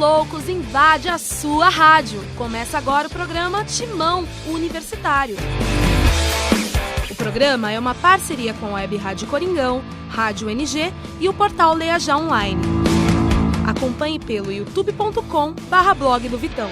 loucos invade a sua rádio. Começa agora o programa Timão Universitário. O programa é uma parceria com a Web Rádio Coringão, Rádio NG e o portal Leia Já Online. Acompanhe pelo youtube.com/blog do Vitão.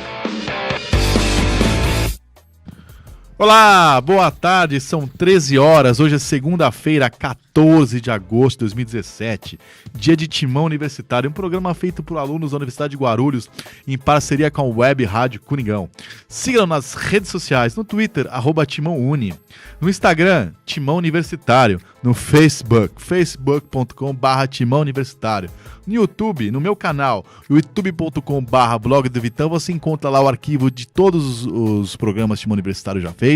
Olá, boa tarde, são 13 horas, hoje é segunda-feira, 14 de agosto de 2017, dia de Timão Universitário, um programa feito por alunos da Universidade de Guarulhos, em parceria com a Web Rádio Coringão. Sigam nas redes sociais, no Twitter, @TimãoUni, no Instagram, Timão Universitário, no Facebook, facebook.com/Timão Universitário, no YouTube, no meu canal, youtube.com/blog do Vitão, você encontra lá o arquivo de todos os programas Timão Universitário já feitos.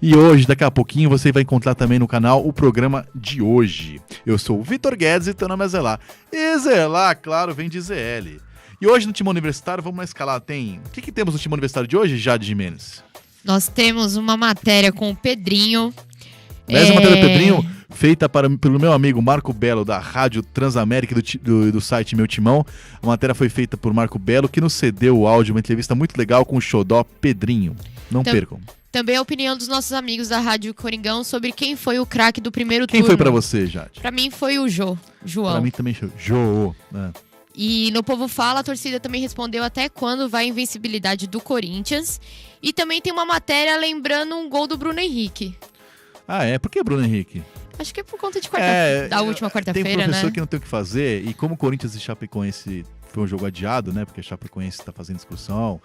E hoje, daqui a pouquinho, você vai encontrar também no canal o programa de hoje. Eu sou o Vitor Guedes e teu nome é Zelá. E Zelá, claro, vem de ZL. E hoje no Timão Universitário, vamos na escalada. O que temos no Timão Universitário de hoje, Jade Jimenez? Nós temos uma matéria com o Pedrinho. Essa matéria do Pedrinho, feita pelo meu amigo Marco Belo, da Rádio Transamérica do site Meu Timão. A matéria foi feita por Marco Belo, que nos cedeu o áudio, uma entrevista muito legal com o xodó Pedrinho. Não percam. Também a opinião dos nossos amigos da Rádio Coringão sobre quem foi o craque do primeiro turno. Quem foi pra você, Jade? Pra mim foi o João. Pra mim também foi João. E no Povo Fala, a torcida também respondeu até quando vai a invencibilidade do Corinthians. E também tem uma matéria lembrando um gol do Bruno Henrique. Ah, é? Por que Bruno Henrique? Acho que é por conta de da última quarta-feira, né? Tem professor que não tem o que fazer, e como o Corinthians e Chapecoense foi um jogo adiado, né? Porque a Chapecoense tá fazendo discussão,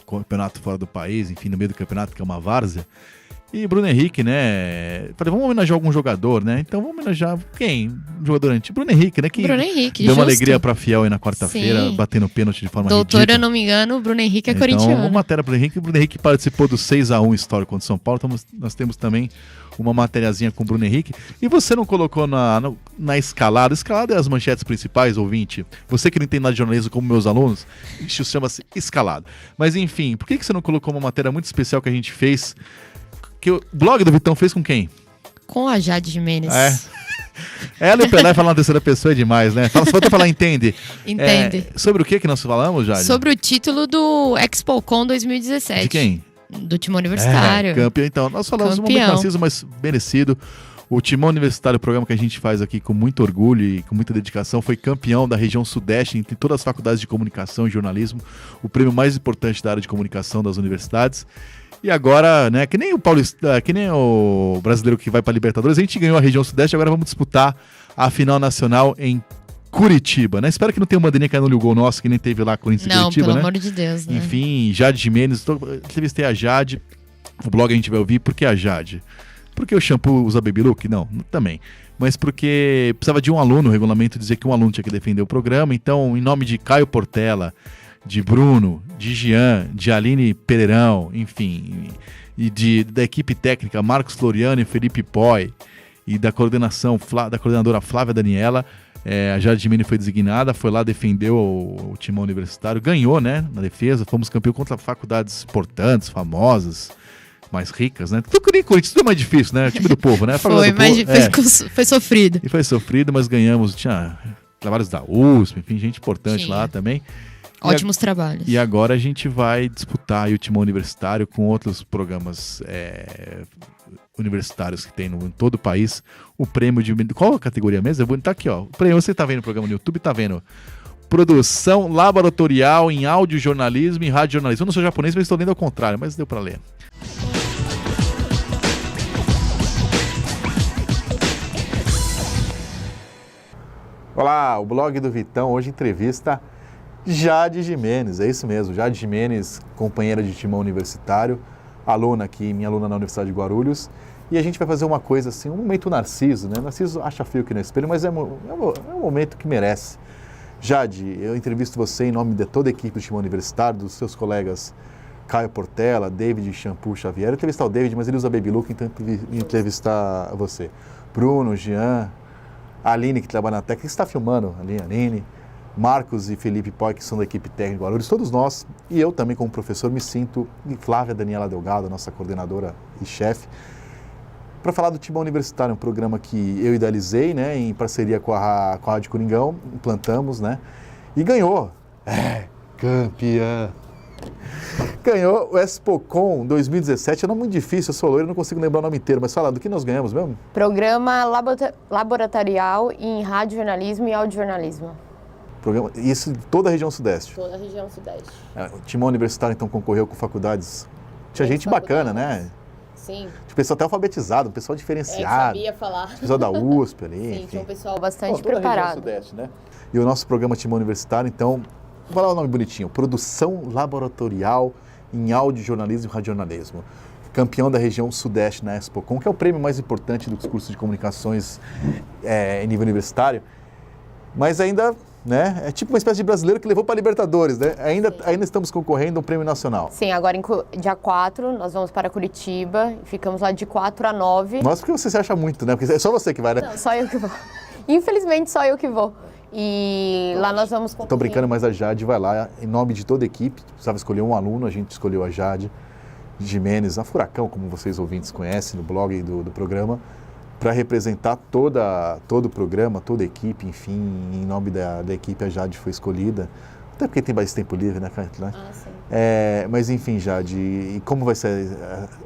campeonato fora do país, enfim, no meio do campeonato, que é uma várzea. E Bruno Henrique, né? Falei, vamos homenagear algum jogador, né? Então vamos homenagear quem? Um jogador antigo. Bruno Henrique, né? Que Bruno Henrique, deu uma justo. alegria pra Fiel aí na quarta-feira, batendo pênalti de forma Doutor, ridícula. eu não me engano, o Bruno Henrique é então, corintiano. Uma matéria pro Henrique. O Bruno Henrique participou do 6-1 histórico contra o São Paulo. Então nós temos também uma matériazinha com o Bruno Henrique. E você não colocou na escalada? Escalada é as manchetes principais, ouvinte. Você que não entende nada de jornalismo como meus alunos, isso chama-se escalada. Mas enfim, por que você não colocou uma matéria muito especial que a gente fez? Que o blog do Vitão fez com quem? Com a Jade Jimenez. Ela e o Pelé falar na terceira pessoa é demais, né? Só falta falar entende. Entende. Sobre o que nós falamos, Jade? Sobre o título do ExpoCon 2017. De quem? Do Timão Universitário. Campeão. Então, nós falamos um momento narciso, mas merecido. O Timão Universitário, o programa que a gente faz aqui com muito orgulho e com muita dedicação, foi campeão da região sudeste entre todas as faculdades de comunicação e jornalismo, o prêmio mais importante da área de comunicação das universidades. E agora, né, que nem o brasileiro que vai para Libertadores, a gente ganhou a região sudeste, agora vamos disputar a final nacional em Curitiba, né? Espero que não tenha uma bandeirinha caindo no gol nosso, que nem teve lá Corinthians e Curitiba, pelo né? amor de Deus, né? Enfim, Jade Jimenez, entrevistei a Jade, o blog a gente vai ouvir, por que a Jade? Porque o shampoo usa Baby Look? Não, também. Mas porque precisava de um aluno, o regulamento dizia que um aluno tinha que defender o programa, então, em nome de Caio Portela, de Bruno, de Jean, de Aline Pereirão, enfim, e da equipe técnica Marcos Floriano e Felipe Poi, e da coordenadora Flávia Daniela, a Jade Jimenez foi designada, foi lá, defendeu o Timão Universitário, ganhou, né, na defesa, fomos campeão contra faculdades importantes, famosas, mais ricas, né? Tudo nem Corinthians, tudo é mais difícil, né? O time do povo, né? Foi mais difícil, foi sofrido. E foi sofrido, mas ganhamos, tinha trabalhos da USP, enfim, gente importante lá também. Ótimos trabalhos. E agora a gente vai disputar aí o Timão Universitário com outros programas universitários que tem em todo o país. O prêmio de... Qual a categoria mesmo? Tá aqui, ó. O prêmio, você tá vendo o programa no YouTube, tá vendo? Produção laboratorial em audiojornalismo e radiojornalismo. Eu não sou japonês, mas estou lendo ao contrário, mas deu para ler. Olá, o blog do Vitão hoje entrevista Jade Jimenez, é isso mesmo, Jade Jimenez, companheira de Timão Universitário, aluna aqui, minha aluna na Universidade de Guarulhos, e a gente vai fazer uma coisa assim, um momento Narciso, né? Narciso acha feio aqui no espelho, mas é um momento que merece. Jade, eu entrevisto você em nome de toda a equipe do Timão Universitário, dos seus colegas Caio Portela, David Shampoo Xavier. Eu entrevistar o David, mas ele usa Baby Look, então eu entrevistar você. Bruno, Jean, a Aline, que trabalha na técnica, que está filmando ali, a Aline, Marcos e Felipe Poi, que são da equipe técnica de Guarulhos, todos nós, e eu também como professor me sinto, e Flávia Daniela Delgado, nossa coordenadora e chefe, para falar do Timão Universitário, um programa que eu idealizei, né, em parceria com a Rádio Coringão, implantamos, né, e ganhou. campeã. Ganhou o Expocom 2017, é um nome muito difícil, eu sou loiro, não consigo lembrar o nome inteiro, mas fala, do que nós ganhamos mesmo? Programa laboratorial em radiojornalismo e audiojornalismo. Isso em toda a região sudeste? Toda a região sudeste. O Timão Universitário, então, concorreu com faculdades. Tinha gente bacana, né? Sim. Tinha pessoal até alfabetizado, um pessoal diferenciado. Sabia falar. Pessoal da USP ali, Sim, enfim. tinha um pessoal bastante toda preparado. A região sudeste, né? E o nosso programa Timão Universitário, então, vou falar o nome bonitinho, Produção Laboratorial em Audiojornalismo e Radiojornalismo. Campeão da região sudeste na Expocom, que é o prêmio mais importante dos cursos de comunicações em nível universitário. Mas ainda, né, é tipo uma espécie de brasileiro que levou para a Libertadores, né? Ainda estamos concorrendo a um prêmio nacional. Sim, agora dia 4 nós vamos para Curitiba, ficamos lá de 4 a 9. Nossa, porque você se acha muito, né? Porque é só você que vai, né? Não, só eu que vou. Infelizmente, só eu que vou. E lá nós vamos concorrer. Estou brincando, mas a Jade vai lá em nome de toda a equipe. Precisava escolher um aluno, a gente escolheu a Jade Jimenez, a Furacão, como vocês ouvintes conhecem no blog do programa, para representar todo o programa, toda a equipe, enfim, em nome da equipe a Jade foi escolhida. Até porque tem mais tempo livre, né, Cátia? Ah, sim. Mas enfim, Jade, e como vai ser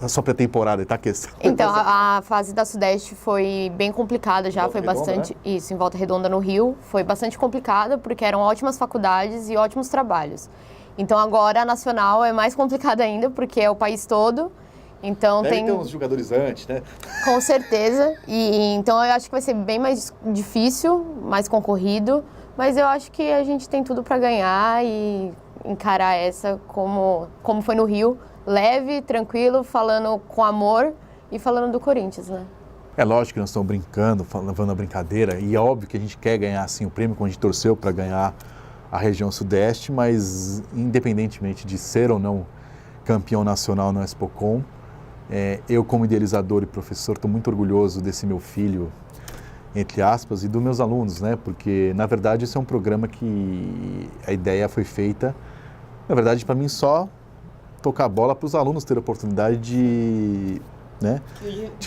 a sua pré-temporada, tá a questão? Então, a fase da Sudeste foi bem complicada já, foi Redonda, bastante... né? Isso, em Volta Redonda, no Rio. Foi bastante complicada, porque eram ótimas faculdades e ótimos trabalhos. Então, agora a Nacional é mais complicada ainda, porque é o país todo. Então, Deve tem ter uns jogadores antes, né? Com certeza. Então, eu acho que vai ser bem mais difícil, mais concorrido. Mas eu acho que a gente tem tudo para ganhar e encarar essa como foi no Rio, leve, tranquilo, falando com amor e falando do Corinthians, né? É lógico que nós estamos brincando, levando a brincadeira, e é óbvio que a gente quer ganhar assim o prêmio, como a gente torceu para ganhar a região sudeste, mas independentemente de ser ou não campeão nacional no Expocom, eu como idealizador e professor estou muito orgulhoso desse meu filho, entre aspas, e dos meus alunos, né? Porque, na verdade, esse é um programa que a ideia foi feita, na verdade, para mim, só tocar a bola para os alunos terem a oportunidade de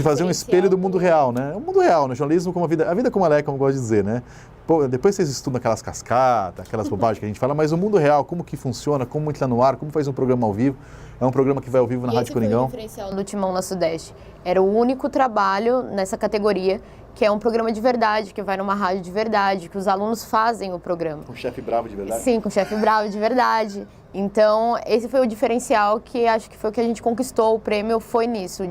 fazer um espelho do mundo real, né? O mundo real, né? Jornalismo como a vida como ela é, como eu gosto de dizer, né? Pô, depois vocês estudam aquelas cascatas, aquelas bobagens que a gente fala, mas o mundo real, como que funciona, como entra no ar, como faz um programa ao vivo. É um programa que vai ao vivo na Rádio Coringão. Esse foi o diferencial do Timão na Sudeste. Era o único trabalho nessa categoria, que é um programa de verdade, que vai numa rádio de verdade, que os alunos fazem o programa. Com chefe bravo de verdade? Sim, com chefe bravo de verdade. Então, esse foi o diferencial que acho que foi o que a gente conquistou. O prêmio foi nisso,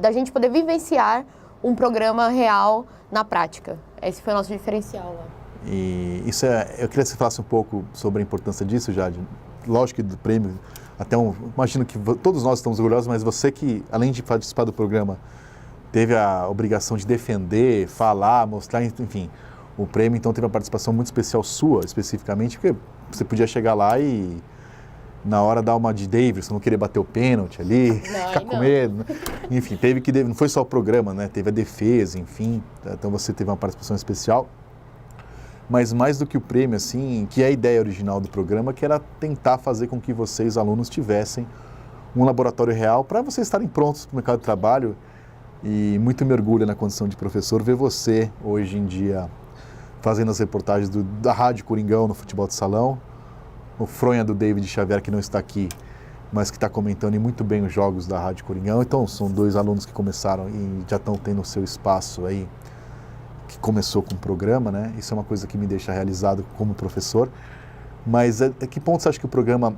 da gente poder vivenciar um programa real na prática. Esse foi o nosso diferencial lá. E isso eu queria que você falasse um pouco sobre a importância disso, Jade. Lógico que do prêmio, imagino que todos nós estamos orgulhosos, mas você que, além de participar do programa, teve a obrigação de defender, falar, mostrar, enfim, o prêmio, então teve uma participação muito especial sua, especificamente, porque você podia chegar lá e, na hora, dar uma de Davidson, não querer bater o pênalti ali, ficar com medo. Enfim, não foi só o programa, né? Teve a defesa, enfim, então você teve uma participação especial. Mas mais do que o prêmio, assim, que é a ideia original do programa, que era tentar fazer com que vocês, alunos, tivessem um laboratório real para vocês estarem prontos para o mercado de trabalho. E muito me orgulha na condição de professor ver você, hoje em dia, fazendo as reportagens da Rádio Coringão no futebol de salão, o fronha do David Xavier, que não está aqui, mas que está comentando muito bem os jogos da Rádio Coringão. Então, são dois alunos que começaram e já estão tendo o seu espaço aí, que começou com o programa, né? Isso é uma coisa que me deixa realizado como professor. Mas a que ponto você acha que o programa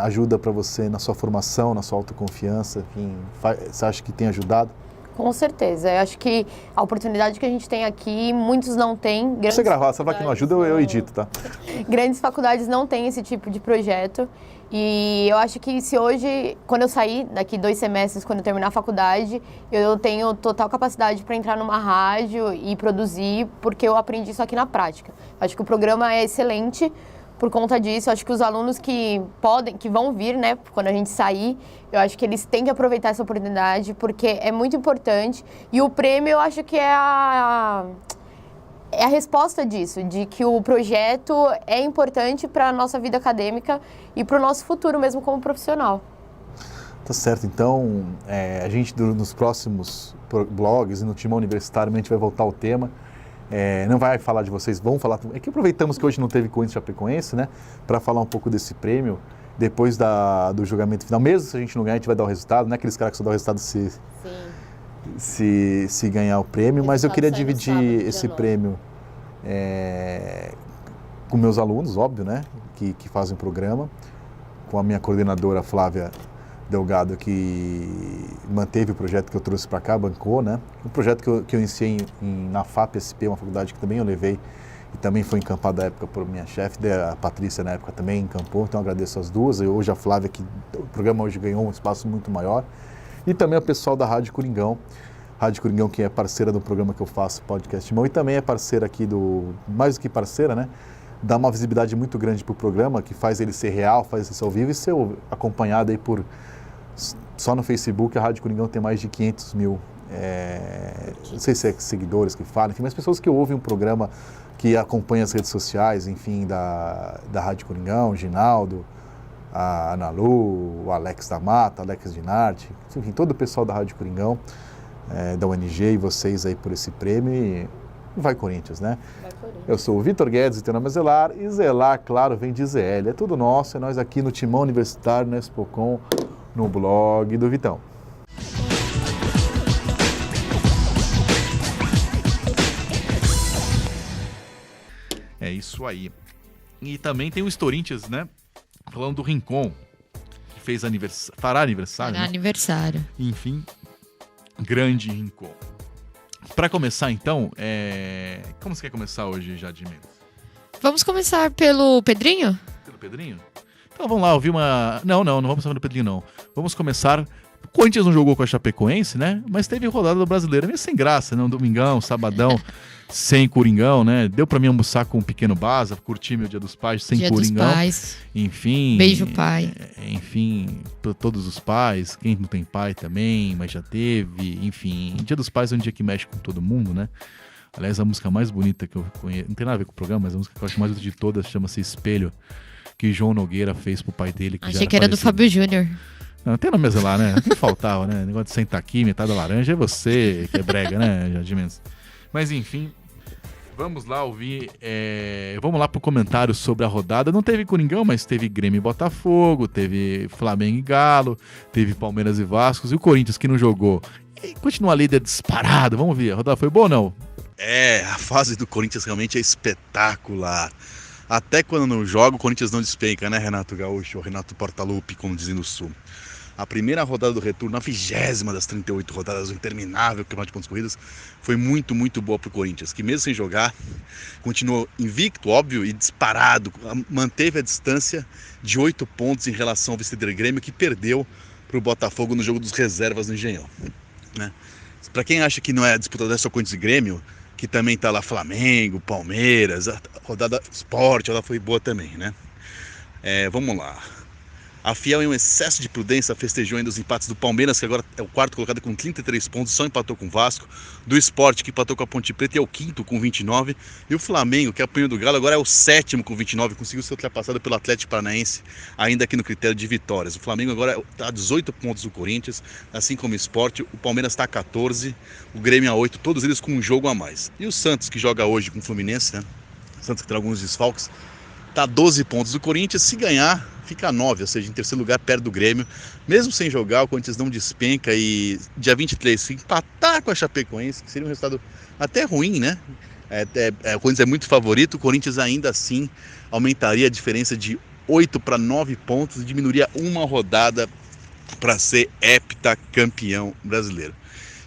ajuda para você na sua formação, na sua autoconfiança? Enfim, você acha que tem ajudado? Com certeza. Eu acho que a oportunidade que a gente tem aqui, muitos não têm. Você gravar, sabe que não ajuda, eu edito, tá? Grandes faculdades não têm esse tipo de projeto. E eu acho que se hoje, quando eu sair, daqui 2 semestres, quando eu terminar a faculdade, eu tenho total capacidade para entrar numa rádio e produzir, porque eu aprendi isso aqui na prática. Acho que o programa é excelente por conta disso. Acho que os alunos que vão vir, né, quando a gente sair, eu acho que eles têm que aproveitar essa oportunidade, porque é muito importante. E o prêmio, eu acho que é a resposta disso, de que o projeto é importante para a nossa vida acadêmica e para o nosso futuro mesmo como profissional. Tá certo. Então, a gente nos próximos blogs e no Timão Universitário, a gente vai voltar ao tema. Não vai falar de vocês, vamos falar... É que aproveitamos que hoje não teve Corinthians e Chapecoense, né? Para falar um pouco desse prêmio, depois do julgamento final. Mesmo se a gente não ganhar, a gente vai dar o resultado, não é aqueles caras que só dão o resultado se ganhar o prêmio, mas eu queria dividir esse prêmio com meus alunos, óbvio, né? Que fazem o programa, com a minha coordenadora Flávia Delgado, que manteve o projeto que eu trouxe para cá, bancou, né? Um projeto que eu iniciei na FAP-SP, uma faculdade que também eu levei e também foi encampada à época por minha chefe, a Patrícia na época também encampou, então agradeço as duas. E hoje a Flávia, que o programa hoje ganhou um espaço muito maior. E também o pessoal da Rádio Coringão, que é parceira do programa que eu faço, Podcast Timão, e também é parceira aqui mais do que parceira, né? Dá uma visibilidade muito grande para o programa, que faz ele ser real, faz ele ser ao vivo e ser acompanhado aí só no Facebook. A Rádio Coringão tem mais de 500 mil, não sei se é seguidores que falam, enfim, mas pessoas que ouvem o programa, que acompanham as redes sociais, enfim, da Rádio Coringão, o Ginaldo, a Ana Lu, o Alex da Mata, Alex Dinardi, enfim, todo o pessoal da Rádio Coringão, da UNG e vocês aí por esse prêmio. E vai Corinthians, né? Vai Corinthians. Eu sou o Vitor Guedes e teu nome é Zelar, e Zelar, claro, vem de ZL. É tudo nosso, é nós aqui no Timão Universitário, no Expocom, no blog do Vitão. É isso aí. E também tem o Corinthians, né? Falando do Rincon, que fez fará aniversário. Fará aniversário. Enfim, grande Rincon. Para começar, então, como você quer começar hoje, Jade Mendes? Vamos começar pelo Pedrinho? Pelo Pedrinho? Então vamos lá, ouvir uma... Não vamos começar pelo Pedrinho, não. Vamos começar... O Corinthians não jogou com a Chapecoense, né? Mas teve rodada do Brasileiro, meio sem graça, né? Um domingão, sabadão, sem Coringão, né? Deu pra mim almoçar com um pequeno Baza, curtir meu Dia dos Pais sem Coringão. Dia dos Pais. Enfim... Beijo, pai. Enfim, pra todos os pais, quem não tem pai também, mas já teve, enfim. Dia dos Pais é um dia que mexe com todo mundo, né? Aliás, a música mais bonita que eu conheço, não tem nada a ver com o programa, mas a música que eu acho mais bonita de todas chama-se Espelho, que João Nogueira fez pro pai dele. Achei que era do Fábio Júnior. Não, tem na mesa lá, né? Não faltava, né? Negócio de sentar aqui, metade da laranja, é você que é brega, né, Jardim Mendes? Mas enfim, vamos lá ouvir, vamos lá pro comentário sobre a rodada. Não teve Coringão, mas teve Grêmio e Botafogo, teve Flamengo e Galo, teve Palmeiras e Vasco, e o Corinthians que não jogou. E continua líder disparado, vamos ver, a rodada foi boa ou não? A fase do Corinthians realmente é espetacular. Até quando não joga, o Corinthians não despenca, né, Renato Gaúcho, ou Renato Portaluppi, como dizem no Sul. A primeira rodada do retorno, a 20ª das 38 rodadas, o interminável campeonato de pontos corridos, foi muito, muito boa para o Corinthians, que mesmo sem jogar, continuou invicto, óbvio, e disparado, manteve a distância de 8 pontos em relação ao vice-líder Grêmio, que perdeu para o Botafogo no jogo dos reservas no Engenhão, né? Para quem acha que não é disputada só Corinthians e Grêmio, que também está lá Flamengo, Palmeiras, a rodada Sport, ela foi boa também, né? Vamos lá. A Fiel, em um excesso de prudência, festejou ainda os empates do Palmeiras, que agora é o quarto colocado com 33 pontos, só empatou com o Vasco. Do Sport, que empatou com a Ponte Preta, e é o quinto com 29. E o Flamengo, que apanhou do Galo, agora é o sétimo com 29, conseguiu ser ultrapassado pelo Atlético Paranaense, ainda aqui no critério de vitórias. O Flamengo agora está a 18 pontos do Corinthians, assim como o Sport. O Palmeiras está a 14, o Grêmio a 8, todos eles com um jogo a mais. E o Santos, que joga hoje com o Fluminense, né? O Santos que tem alguns desfalques, está a 12 pontos do Corinthians. Se ganhar, fica a 9, ou seja, em terceiro lugar, perto do Grêmio. Mesmo sem jogar, o Corinthians não despenca, e dia 23, se empatar com a Chapecoense, que seria um resultado até ruim, né? O Corinthians é muito favorito, o Corinthians ainda assim aumentaria a diferença de 8 para 9 pontos e diminuiria uma rodada para ser heptacampeão brasileiro.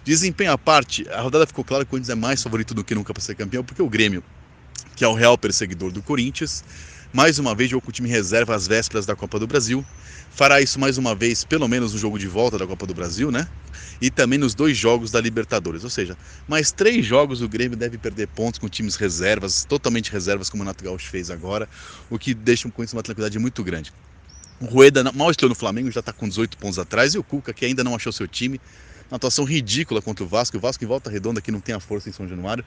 Desempenho à parte, a rodada ficou claro que o Corinthians é mais favorito do que nunca para ser campeão, porque o Grêmio, que é o real perseguidor do Corinthians, mais uma vez jogou com o time reserva às vésperas da Copa do Brasil. Fará isso mais uma vez, pelo menos no jogo de volta da Copa do Brasil, né? E também nos 2 jogos da Libertadores. Ou seja, mais 3 jogos o Grêmio deve perder pontos com times reservas, totalmente reservas, como o Renato Gaúcho fez agora, o que deixa o Corinthians uma tranquilidade muito grande. O Rueda mal estreou no Flamengo, já está com 18 pontos atrás, e o Cuca, que ainda não achou seu time, uma atuação ridícula contra o Vasco em Volta Redonda, que não tem a força em São Januário.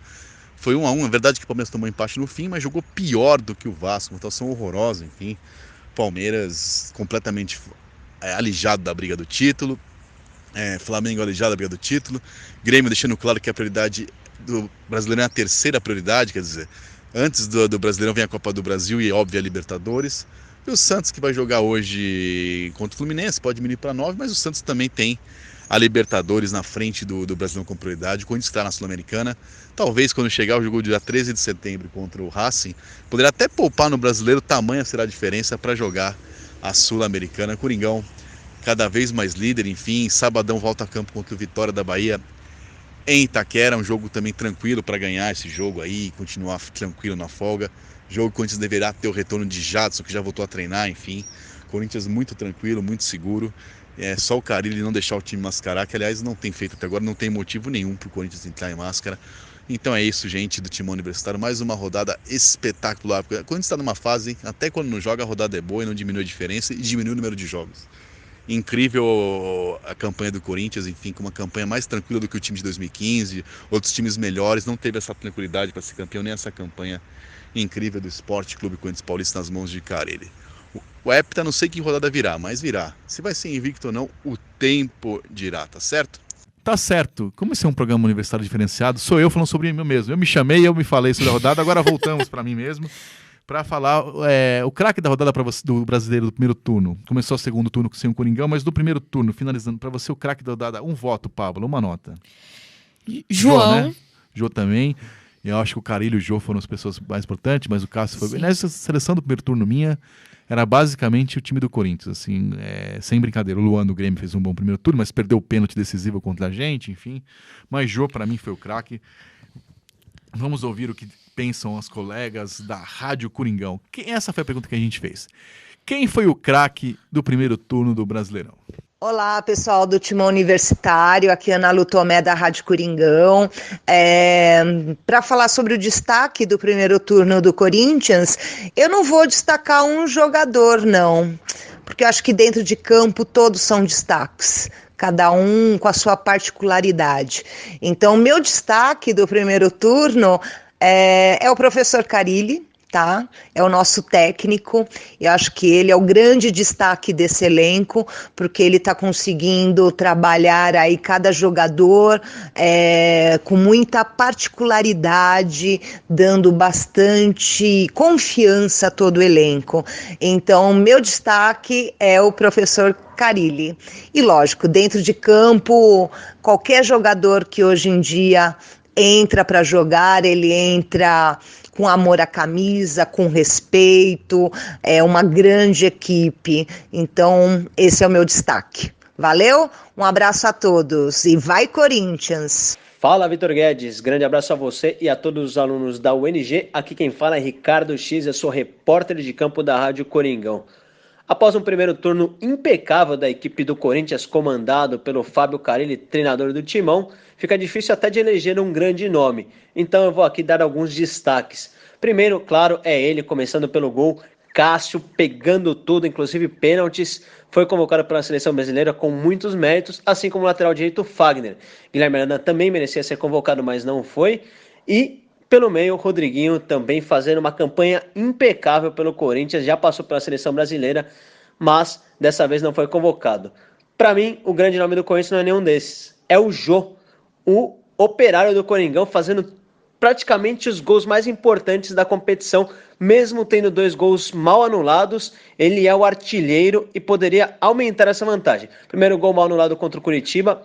Foi 1-1, é verdade que o Palmeiras tomou empate no fim, mas jogou pior do que o Vasco, uma atuação horrorosa, enfim. Palmeiras completamente alijado da briga do título. Flamengo aleijado, briga do título. Grêmio deixando claro que a prioridade do Brasileirão é a terceira prioridade, quer dizer, antes do Brasileirão vem a Copa do Brasil e, óbvio, a Libertadores. E o Santos, que vai jogar hoje contra o Fluminense, pode diminuir para 9, mas o Santos também tem a Libertadores na frente do Brasileirão com prioridade. O Corinthians está na Sul-Americana. Talvez, quando chegar o jogo dia 13 de setembro contra o Racing, poderá até poupar no Brasileiro, tamanha será a diferença para jogar a Sul-Americana. Coringão, cada vez mais líder, enfim. Sabadão volta a campo contra o Vitória da Bahia em Itaquera. Um jogo também tranquilo para ganhar esse jogo aí, continuar tranquilo na folga. Jogo que o Corinthians deverá ter o retorno de Jadson, que já voltou a treinar, enfim. Corinthians muito tranquilo, muito seguro. É só o Carille não deixar o time mascarar, que aliás não tem feito até agora, não tem motivo nenhum para o Corinthians entrar em máscara. Então é isso, gente, do Timão Universitário. Mais uma rodada espetacular. O Corinthians está numa fase, até quando não joga, a rodada é boa e não diminui a diferença e diminui o número de jogos. Incrível a campanha do Corinthians, enfim, com uma campanha mais tranquila do que o time de 2015, outros times melhores, não teve essa tranquilidade para ser campeão, nem essa campanha incrível do Esporte Clube Corinthians Paulista nas mãos de Carille. O Hepta não sei que rodada virá, mas virá. Se vai ser invicto ou não, o tempo dirá, tá certo? Tá certo. Como esse é um programa universitário diferenciado, sou eu falando sobre mim mesmo. Eu me chamei, eu me falei sobre a rodada, agora voltamos para mim mesmo para falar o craque da rodada para você, do brasileiro do primeiro turno. Começou o segundo turno sem o Coringão, mas do primeiro turno, finalizando para você o craque da rodada, um voto, Pablo, uma nota. João. Né? Jô também. Eu acho que o Carille e o Jô foram as pessoas mais importantes, mas o Cássio foi bem. Nessa seleção do primeiro turno minha, era basicamente o time do Corinthians, assim, sem brincadeira. O Luan do Grêmio fez um bom primeiro turno, mas perdeu o pênalti decisivo contra a gente, enfim. Mas Jô, para mim, foi o craque. Vamos ouvir o que pensam as colegas da Rádio Coringão. Essa foi a pergunta que a gente fez. Quem foi o craque do primeiro turno do Brasileirão? Olá, pessoal do Timão Universitário, aqui é Ana Lu Tomé da Rádio Coringão. Para falar sobre o destaque do primeiro turno do Corinthians, eu não vou destacar um jogador, não, porque eu acho que dentro de campo todos são destaques, cada um com a sua particularidade. Então, meu destaque do primeiro turno é o professor Carille, tá? É o nosso técnico. Eu acho que ele é o grande destaque desse elenco, porque ele está conseguindo trabalhar aí cada jogador com muita particularidade, dando bastante confiança a todo o elenco. Então, meu destaque é o professor Carille. E lógico, dentro de campo, qualquer jogador que hoje em dia entra para jogar, ele entra com amor à camisa, com respeito, é uma grande equipe. Então, esse é o meu destaque. Valeu? Um abraço a todos e vai Corinthians! Fala, Vitor Guedes, grande abraço a você e a todos os alunos da UNG. Aqui quem fala é Ricardo X, eu sou repórter de campo da Rádio Coringão. Após um primeiro turno impecável da equipe do Corinthians, comandado pelo Fábio Carille, treinador do Timão, fica difícil até de eleger um grande nome. Então eu vou aqui dar alguns destaques. Primeiro, claro, é ele, começando pelo gol. Cássio pegando tudo, inclusive pênaltis. Foi convocado pela seleção brasileira com muitos méritos, assim como o lateral direito Fagner. Guilherme Arana também merecia ser convocado, mas não foi. E pelo meio, o Rodriguinho também fazendo uma campanha impecável pelo Corinthians, já passou pela seleção brasileira, mas dessa vez não foi convocado. Para mim, o grande nome do Corinthians não é nenhum desses. É o Jô, o operário do Coringão, fazendo praticamente os gols mais importantes da competição, mesmo tendo 2 gols mal anulados. Ele é o artilheiro e poderia aumentar essa vantagem. Primeiro gol mal anulado contra o Curitiba,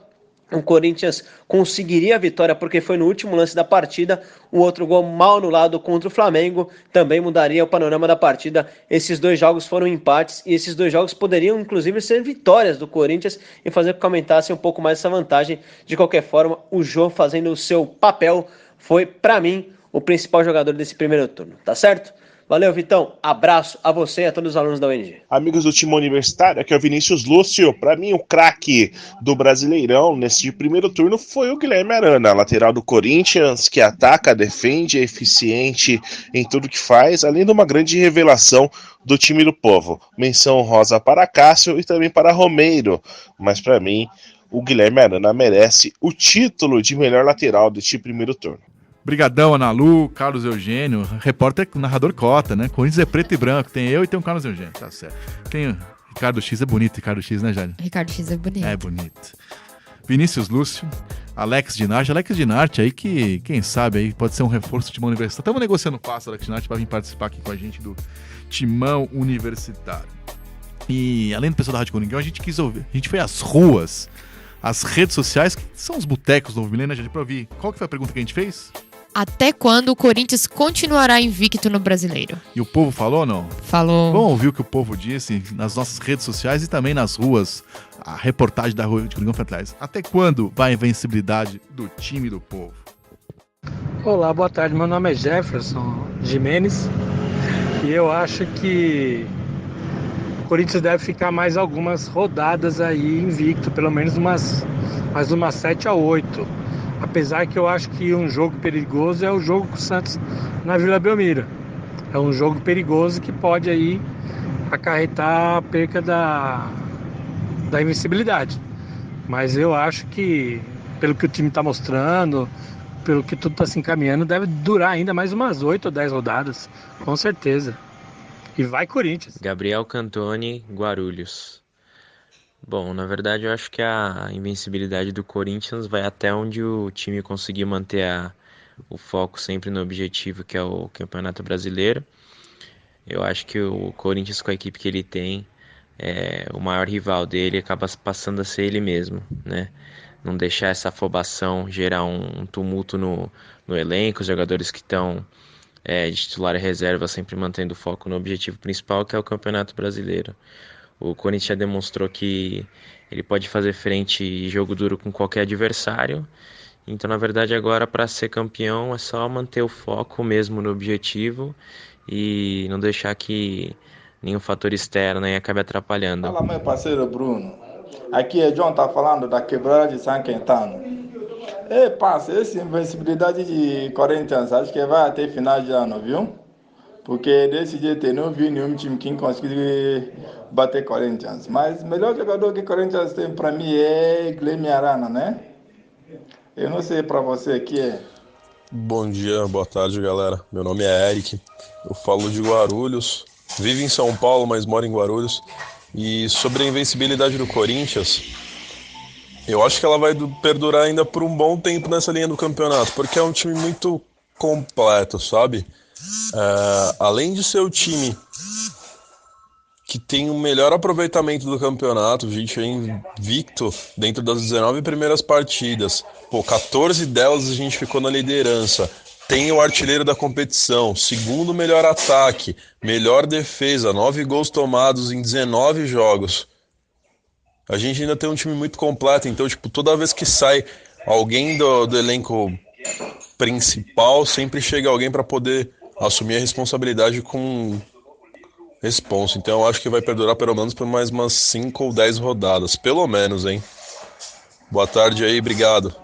o Corinthians conseguiria a vitória porque foi no último lance da partida. O outro gol mal anulado contra o Flamengo também mudaria o panorama da partida. Esses 2 jogos foram empates e esses 2 jogos poderiam inclusive ser vitórias do Corinthians e fazer com que aumentasse um pouco mais essa vantagem. De qualquer forma, o Jô fazendo o seu papel foi, para mim, o principal jogador desse primeiro turno, tá certo? Valeu, Vitão. Abraço a você e a todos os alunos da UNG. Amigos do Timão Universitário, aqui é o Vinícius Lúcio. Para mim, o craque do Brasileirão nesse primeiro turno foi o Guilherme Arana, lateral do Corinthians, que ataca, defende, é eficiente em tudo que faz, além de uma grande revelação do time do povo. Menção honrosa para Cássio e também para Romero, mas para mim, o Guilherme Arana merece o título de melhor lateral deste primeiro turno. Brigadão, Ana Lu, Carlos Eugênio, repórter, narrador cota, né? Corinthians é preto e branco, tem eu e tem o Carlos Eugênio, tá certo. Tem o Ricardo X, é bonito, Ricardo X, né, Jane? Ricardo X é bonito. É bonito. Vinícius Lúcio, Alex Dinarte aí que, quem sabe, aí pode ser um reforço do Timão Universitário. Estamos negociando o passo, Alex Dinarte, para vir participar aqui com a gente do Timão Universitário. E além do pessoal da Rádio Coringão, a gente quis ouvir, a gente foi às ruas, as redes sociais, que são os botecos do Novo Milênio, né, gente, para ouvir. Qual que foi a pergunta que a gente fez? Até quando o Corinthians continuará invicto no Brasileiro? E o povo falou ou não? Falou. Vamos ouvir o que o povo disse nas nossas redes sociais e também nas ruas. A reportagem da Rua de Coringão foi atrás. Até quando vai a invencibilidade do time do povo? Olá, boa tarde. Meu nome é Jefferson Jimenez e eu acho que o Corinthians deve ficar mais algumas rodadas aí invicto, pelo menos mais umas 7 a 8. Apesar que eu acho que um jogo perigoso é o jogo com o Santos na Vila Belmiro. É um jogo perigoso que pode aí acarretar a perca da invencibilidade. Mas eu acho que, pelo que o time está mostrando, pelo que tudo está se encaminhando, deve durar ainda mais umas 8 ou 10 rodadas, com certeza. E vai Corinthians. Gabriel Cantoni, Guarulhos. Bom, na verdade eu acho que a invencibilidade do Corinthians vai até onde o time conseguir manter o foco sempre no objetivo, que é o Campeonato Brasileiro. Eu acho que o Corinthians, com a equipe que ele tem, o maior rival dele acaba passando a ser ele mesmo, né? Não deixar essa afobação gerar um tumulto no elenco, os jogadores que estão de titular e reserva sempre mantendo o foco no objetivo principal, que é o Campeonato Brasileiro. O Corinthians já demonstrou que ele pode fazer frente e jogo duro com qualquer adversário. Então, na verdade, agora para ser campeão é só manter o foco mesmo no objetivo e não deixar que nenhum fator externo aí acabe atrapalhando. Fala, meu parceiro Bruno. Aqui é John, tá falando da quebrada de São Caetano. Parceiro, essa invencibilidade de Corinthians, acho que vai até final de ano, viu? Porque desse jeito eu não vi nenhum time que conseguiu bater Corinthians. Mas o melhor jogador que Corinthians tem para mim é Guilherme Arana, né? Eu não sei para você aqui Bom dia, boa tarde, galera. Meu nome é Eric, eu falo de Guarulhos. Vivo em São Paulo, mas moro em Guarulhos. E sobre a invencibilidade do Corinthians, eu acho que ela vai perdurar ainda por um bom tempo nessa linha do campeonato, porque é um time muito completo, sabe? Além de ser o time que tem o melhor aproveitamento do campeonato, a gente é invicto dentro das 19 primeiras partidas. 14 delas a gente ficou na liderança. Tem o artilheiro da competição, segundo melhor ataque, melhor defesa, 9 gols tomados em 19 jogos. A gente ainda tem um time muito completo, então toda vez que sai alguém do elenco principal, sempre chega alguém para poder assumir a responsabilidade com responsa. Então eu acho que vai perdurar pelo menos por mais umas 5 ou 10 rodadas. Pelo menos, hein? Boa tarde aí, obrigado.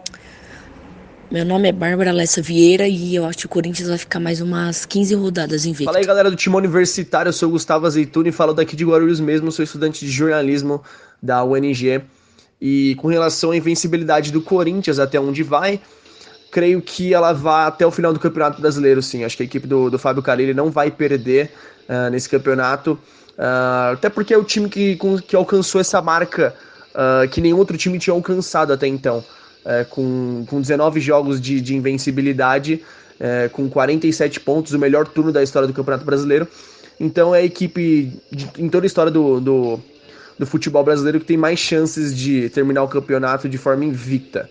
Meu nome é Bárbara Lessa Vieira e eu acho que o Corinthians vai ficar mais umas 15 rodadas invicto. Fala aí, galera do Timão Universitário, eu sou o Gustavo Azeituni e falo daqui de Guarulhos mesmo, sou estudante de jornalismo da UNG. E com relação à invencibilidade do Corinthians, até onde vai, creio que ela vai até o final do Campeonato Brasileiro, sim. Acho que a equipe do Fábio Carille não vai perder nesse campeonato, até porque é o time que alcançou essa marca que nenhum outro time tinha alcançado até então, com 19 jogos de invencibilidade, com 47 pontos, o melhor turno da história do Campeonato Brasileiro. Então é a equipe, em toda a história do futebol brasileiro, que tem mais chances de terminar o campeonato de forma invicta.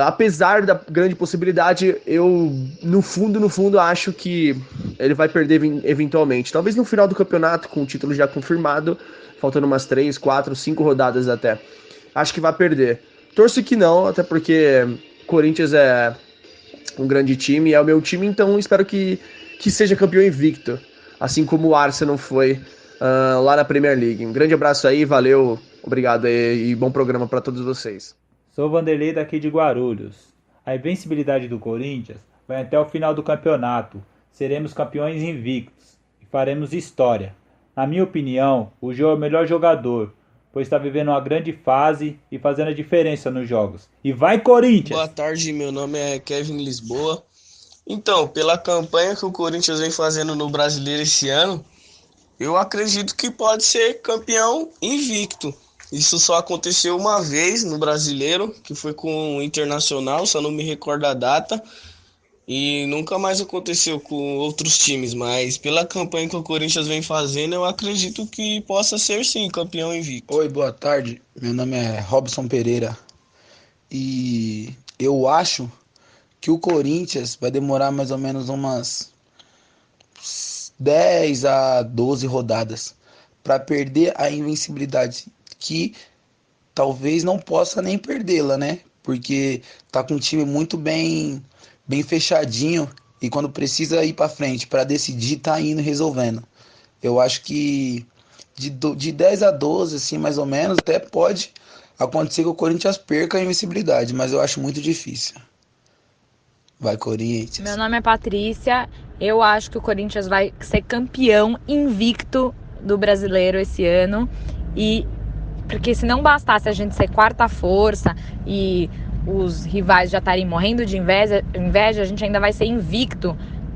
Apesar da grande possibilidade, eu no fundo acho que ele vai perder eventualmente. Talvez no final do campeonato, com o título já confirmado, faltando umas 3, 4, 5 rodadas até. Acho que vai perder. Torço que não, até porque Corinthians é um grande time, é o meu time, então espero que seja campeão invicto, assim como o Arsenal foi lá na Premier League. Um grande abraço aí, valeu, obrigado aí, e bom programa para todos vocês. Sou Vanderlei daqui de Guarulhos. A invencibilidade do Corinthians vai até o final do campeonato. Seremos campeões invictos e faremos história. Na minha opinião, o Jô é o melhor jogador, pois está vivendo uma grande fase e fazendo a diferença nos jogos. E vai, Corinthians! Boa tarde, meu nome é Kevin Lisboa. Então, pela campanha que o Corinthians vem fazendo no Brasileiro esse ano, eu acredito que pode ser campeão invicto. Isso só aconteceu uma vez no Brasileiro, que foi com o Internacional, só não me recordo a data. E nunca mais aconteceu com outros times, mas pela campanha que o Corinthians vem fazendo, eu acredito que possa ser sim campeão invicto. Oi, boa tarde. Meu nome é Robson Pereira e eu acho que o Corinthians vai demorar mais ou menos umas 10 a 12 rodadas para perder a invencibilidade, que talvez não possa nem perdê-la, né? Porque tá com um time muito bem fechadinho e quando precisa ir para frente para decidir, tá indo resolvendo. Eu acho que de 10 a 12, assim, mais ou menos, até pode acontecer que o Corinthians perca a invencibilidade, mas eu acho muito difícil. Vai, Corinthians. Meu nome é Patrícia. Eu acho que o Corinthians vai ser campeão invicto do Brasileiro esse ano. E porque se não bastasse a gente ser quarta força e os rivais já estarem morrendo de inveja, a gente ainda vai ser invicto,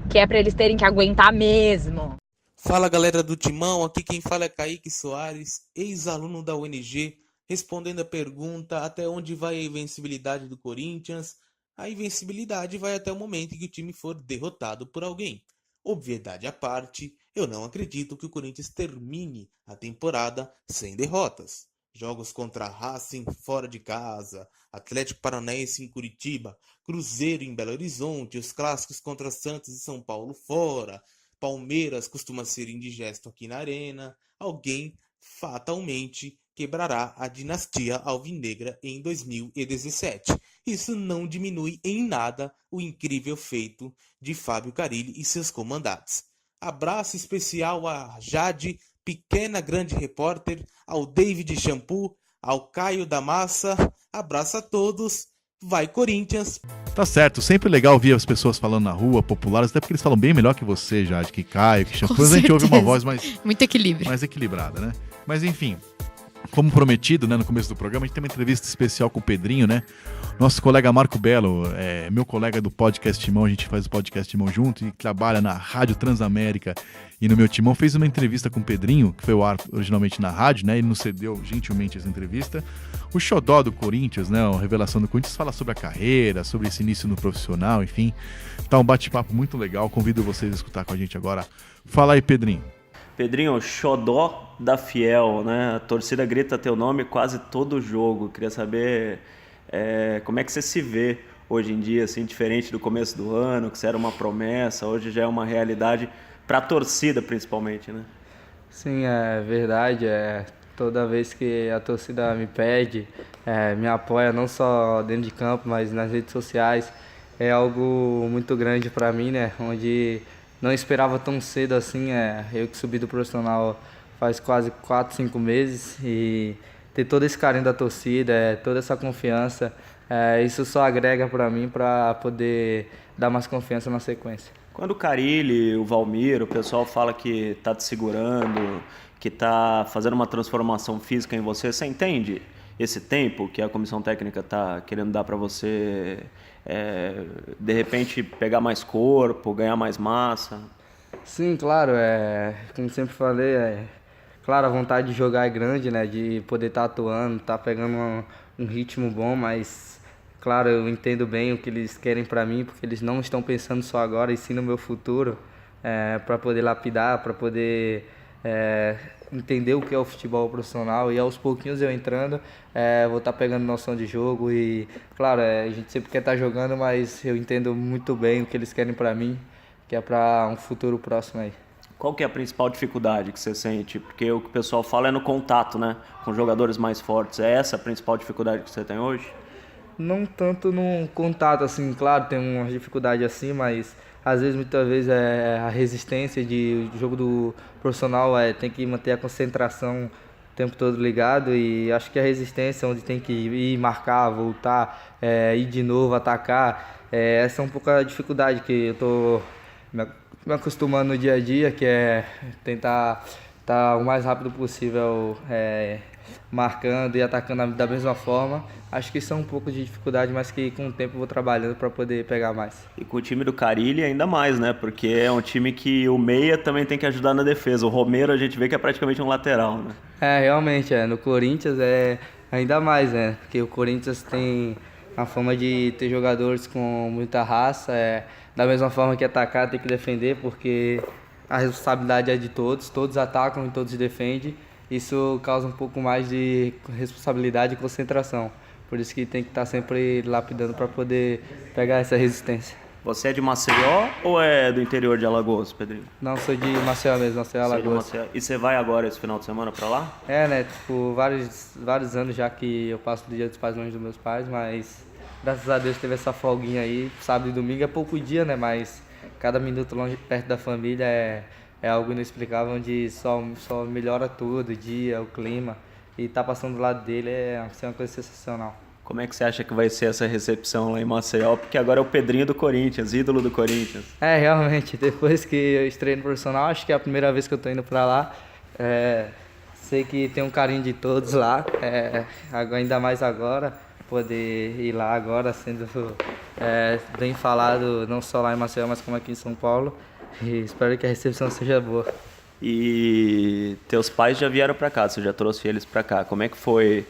que é para eles terem que aguentar mesmo. Fala, galera do Timão, aqui quem fala é Kaique Soares, ex-aluno da UNG, respondendo a pergunta até onde vai a invencibilidade do Corinthians. A invencibilidade vai até o momento em que o time for derrotado por alguém. Obviedade à parte, eu não acredito que o Corinthians termine a temporada sem derrotas. Jogos contra Racing fora de casa, Atlético Paranaense em Curitiba, Cruzeiro em Belo Horizonte, os clássicos contra Santos e São Paulo fora, Palmeiras costuma ser indigesto aqui na Arena. Alguém fatalmente quebrará a dinastia alvinegra em 2017. Isso não diminui em nada o incrível feito de Fábio Carille e seus comandantes. Abraço especial a Jade, pequena grande repórter, ao David Shampoo, ao Caio da Massa. Abraço a todos. Vai, Corinthians! Tá certo, sempre legal ouvir as pessoas falando na rua, populares, até porque eles falam bem melhor que você, Jade, que Caio, que Shampoo. A gente ouve uma voz muito equilíbrio. Mais equilibrada, né? Mas enfim, como prometido, né, no começo do programa, a gente tem uma entrevista especial com o Pedrinho, né? Nosso colega Marco Belo, meu colega do podcast Timão, a gente faz o podcast Timão junto e trabalha na Rádio Transamérica e no meu Timão, fez uma entrevista com o Pedrinho, que foi ao ar originalmente na rádio, né? Ele nos cedeu gentilmente essa entrevista. O xodó do Corinthians, né? A revelação do Corinthians, fala sobre a carreira, sobre esse início no profissional, enfim. Tá um bate-papo muito legal, convido vocês a escutar com a gente agora. Fala aí, Pedrinho. Pedrinho, xodó da Fiel, né? A torcida grita teu nome quase todo jogo. Queria saber como é que você se vê hoje em dia, assim, diferente do começo do ano, que você era uma promessa, hoje já é uma realidade para a torcida, principalmente, né? Sim, é verdade. Toda vez que a torcida me pede, me apoia não só dentro de campo, mas nas redes sociais, é algo muito grande para mim, né? Onde não esperava tão cedo assim, eu que subi do profissional faz quase 4, 5 meses e ter todo esse carinho da torcida, toda essa confiança, isso só agrega para mim para poder dar mais confiança na sequência. Quando o Carille, o Valmir, o pessoal fala que tá te segurando, que tá fazendo uma transformação física em você, você entende esse tempo que a comissão técnica tá querendo dar para você, de repente pegar mais corpo, ganhar mais massa? Sim, claro, como sempre falei, claro, a vontade de jogar é grande, né, de poder estar atuando, estar pegando um ritmo bom, mas claro, eu entendo bem o que eles querem para mim, porque eles não estão pensando só agora, e sim no meu futuro, para poder lapidar, para poder entender o que é o futebol profissional, e aos pouquinhos eu entrando, vou estar pegando noção de jogo e, claro, a gente sempre quer estar jogando, mas eu entendo muito bem o que eles querem para mim, que é para um futuro próximo aí. Qual que é a principal dificuldade que você sente? Porque o que o pessoal fala é no contato, né, com jogadores mais fortes. É essa a principal dificuldade que você tem hoje? Não tanto no contato, assim, claro, tem uma dificuldade assim, mas às vezes, muitas vezes, a resistência de jogo do profissional tem que manter a concentração o tempo todo ligado, e acho que a resistência, onde tem que ir, marcar, voltar, ir de novo, atacar, essa é um pouco a dificuldade que eu tô me acostumando no dia a dia, que é tentar estar o mais rápido possível marcando e atacando da mesma forma. Acho que isso é um pouco de dificuldade, mas que com o tempo eu vou trabalhando para poder pegar mais. E com o time do Carille ainda mais, né? Porque é um time que o meia também tem que ajudar na defesa. O Romero a gente vê que é praticamente um lateral, né? Realmente, no Corinthians é ainda mais, né? Porque o Corinthians tem a fama de ter jogadores com muita raça, da mesma forma que atacar tem que defender, porque a responsabilidade é de todos, todos atacam e todos defendem. Isso causa um pouco mais de responsabilidade e concentração. Por isso que tem que estar sempre lapidando para poder pegar essa resistência. Você é de Maceió ou é do interior de Alagoas, Pedrinho? Não, sou de Maceió mesmo, Maceió, Alagoas. E você vai agora esse final de semana para lá? Tipo, vários anos já que eu passo do Dia dos Pais longe dos meus pais, mas graças a Deus teve essa folguinha aí. Sábado e domingo é pouco dia, né? Mas cada minuto longe, perto da família é algo inexplicável, onde só melhora tudo, o dia, o clima. E tá passando do lado dele é uma coisa sensacional. Como é que você acha que vai ser essa recepção lá em Maceió? Porque agora é o Pedrinho do Corinthians, ídolo do Corinthians. Realmente, depois que eu estreiei no profissional, acho que é a primeira vez que eu tô indo pra lá. Sei que tem um carinho de todos lá, ainda mais agora, poder ir lá agora, sendo bem falado, não só lá em Maceió, mas como aqui em São Paulo. E espero que a recepção seja boa. E teus pais já vieram para cá, você já trouxe eles para cá. Como é que foi,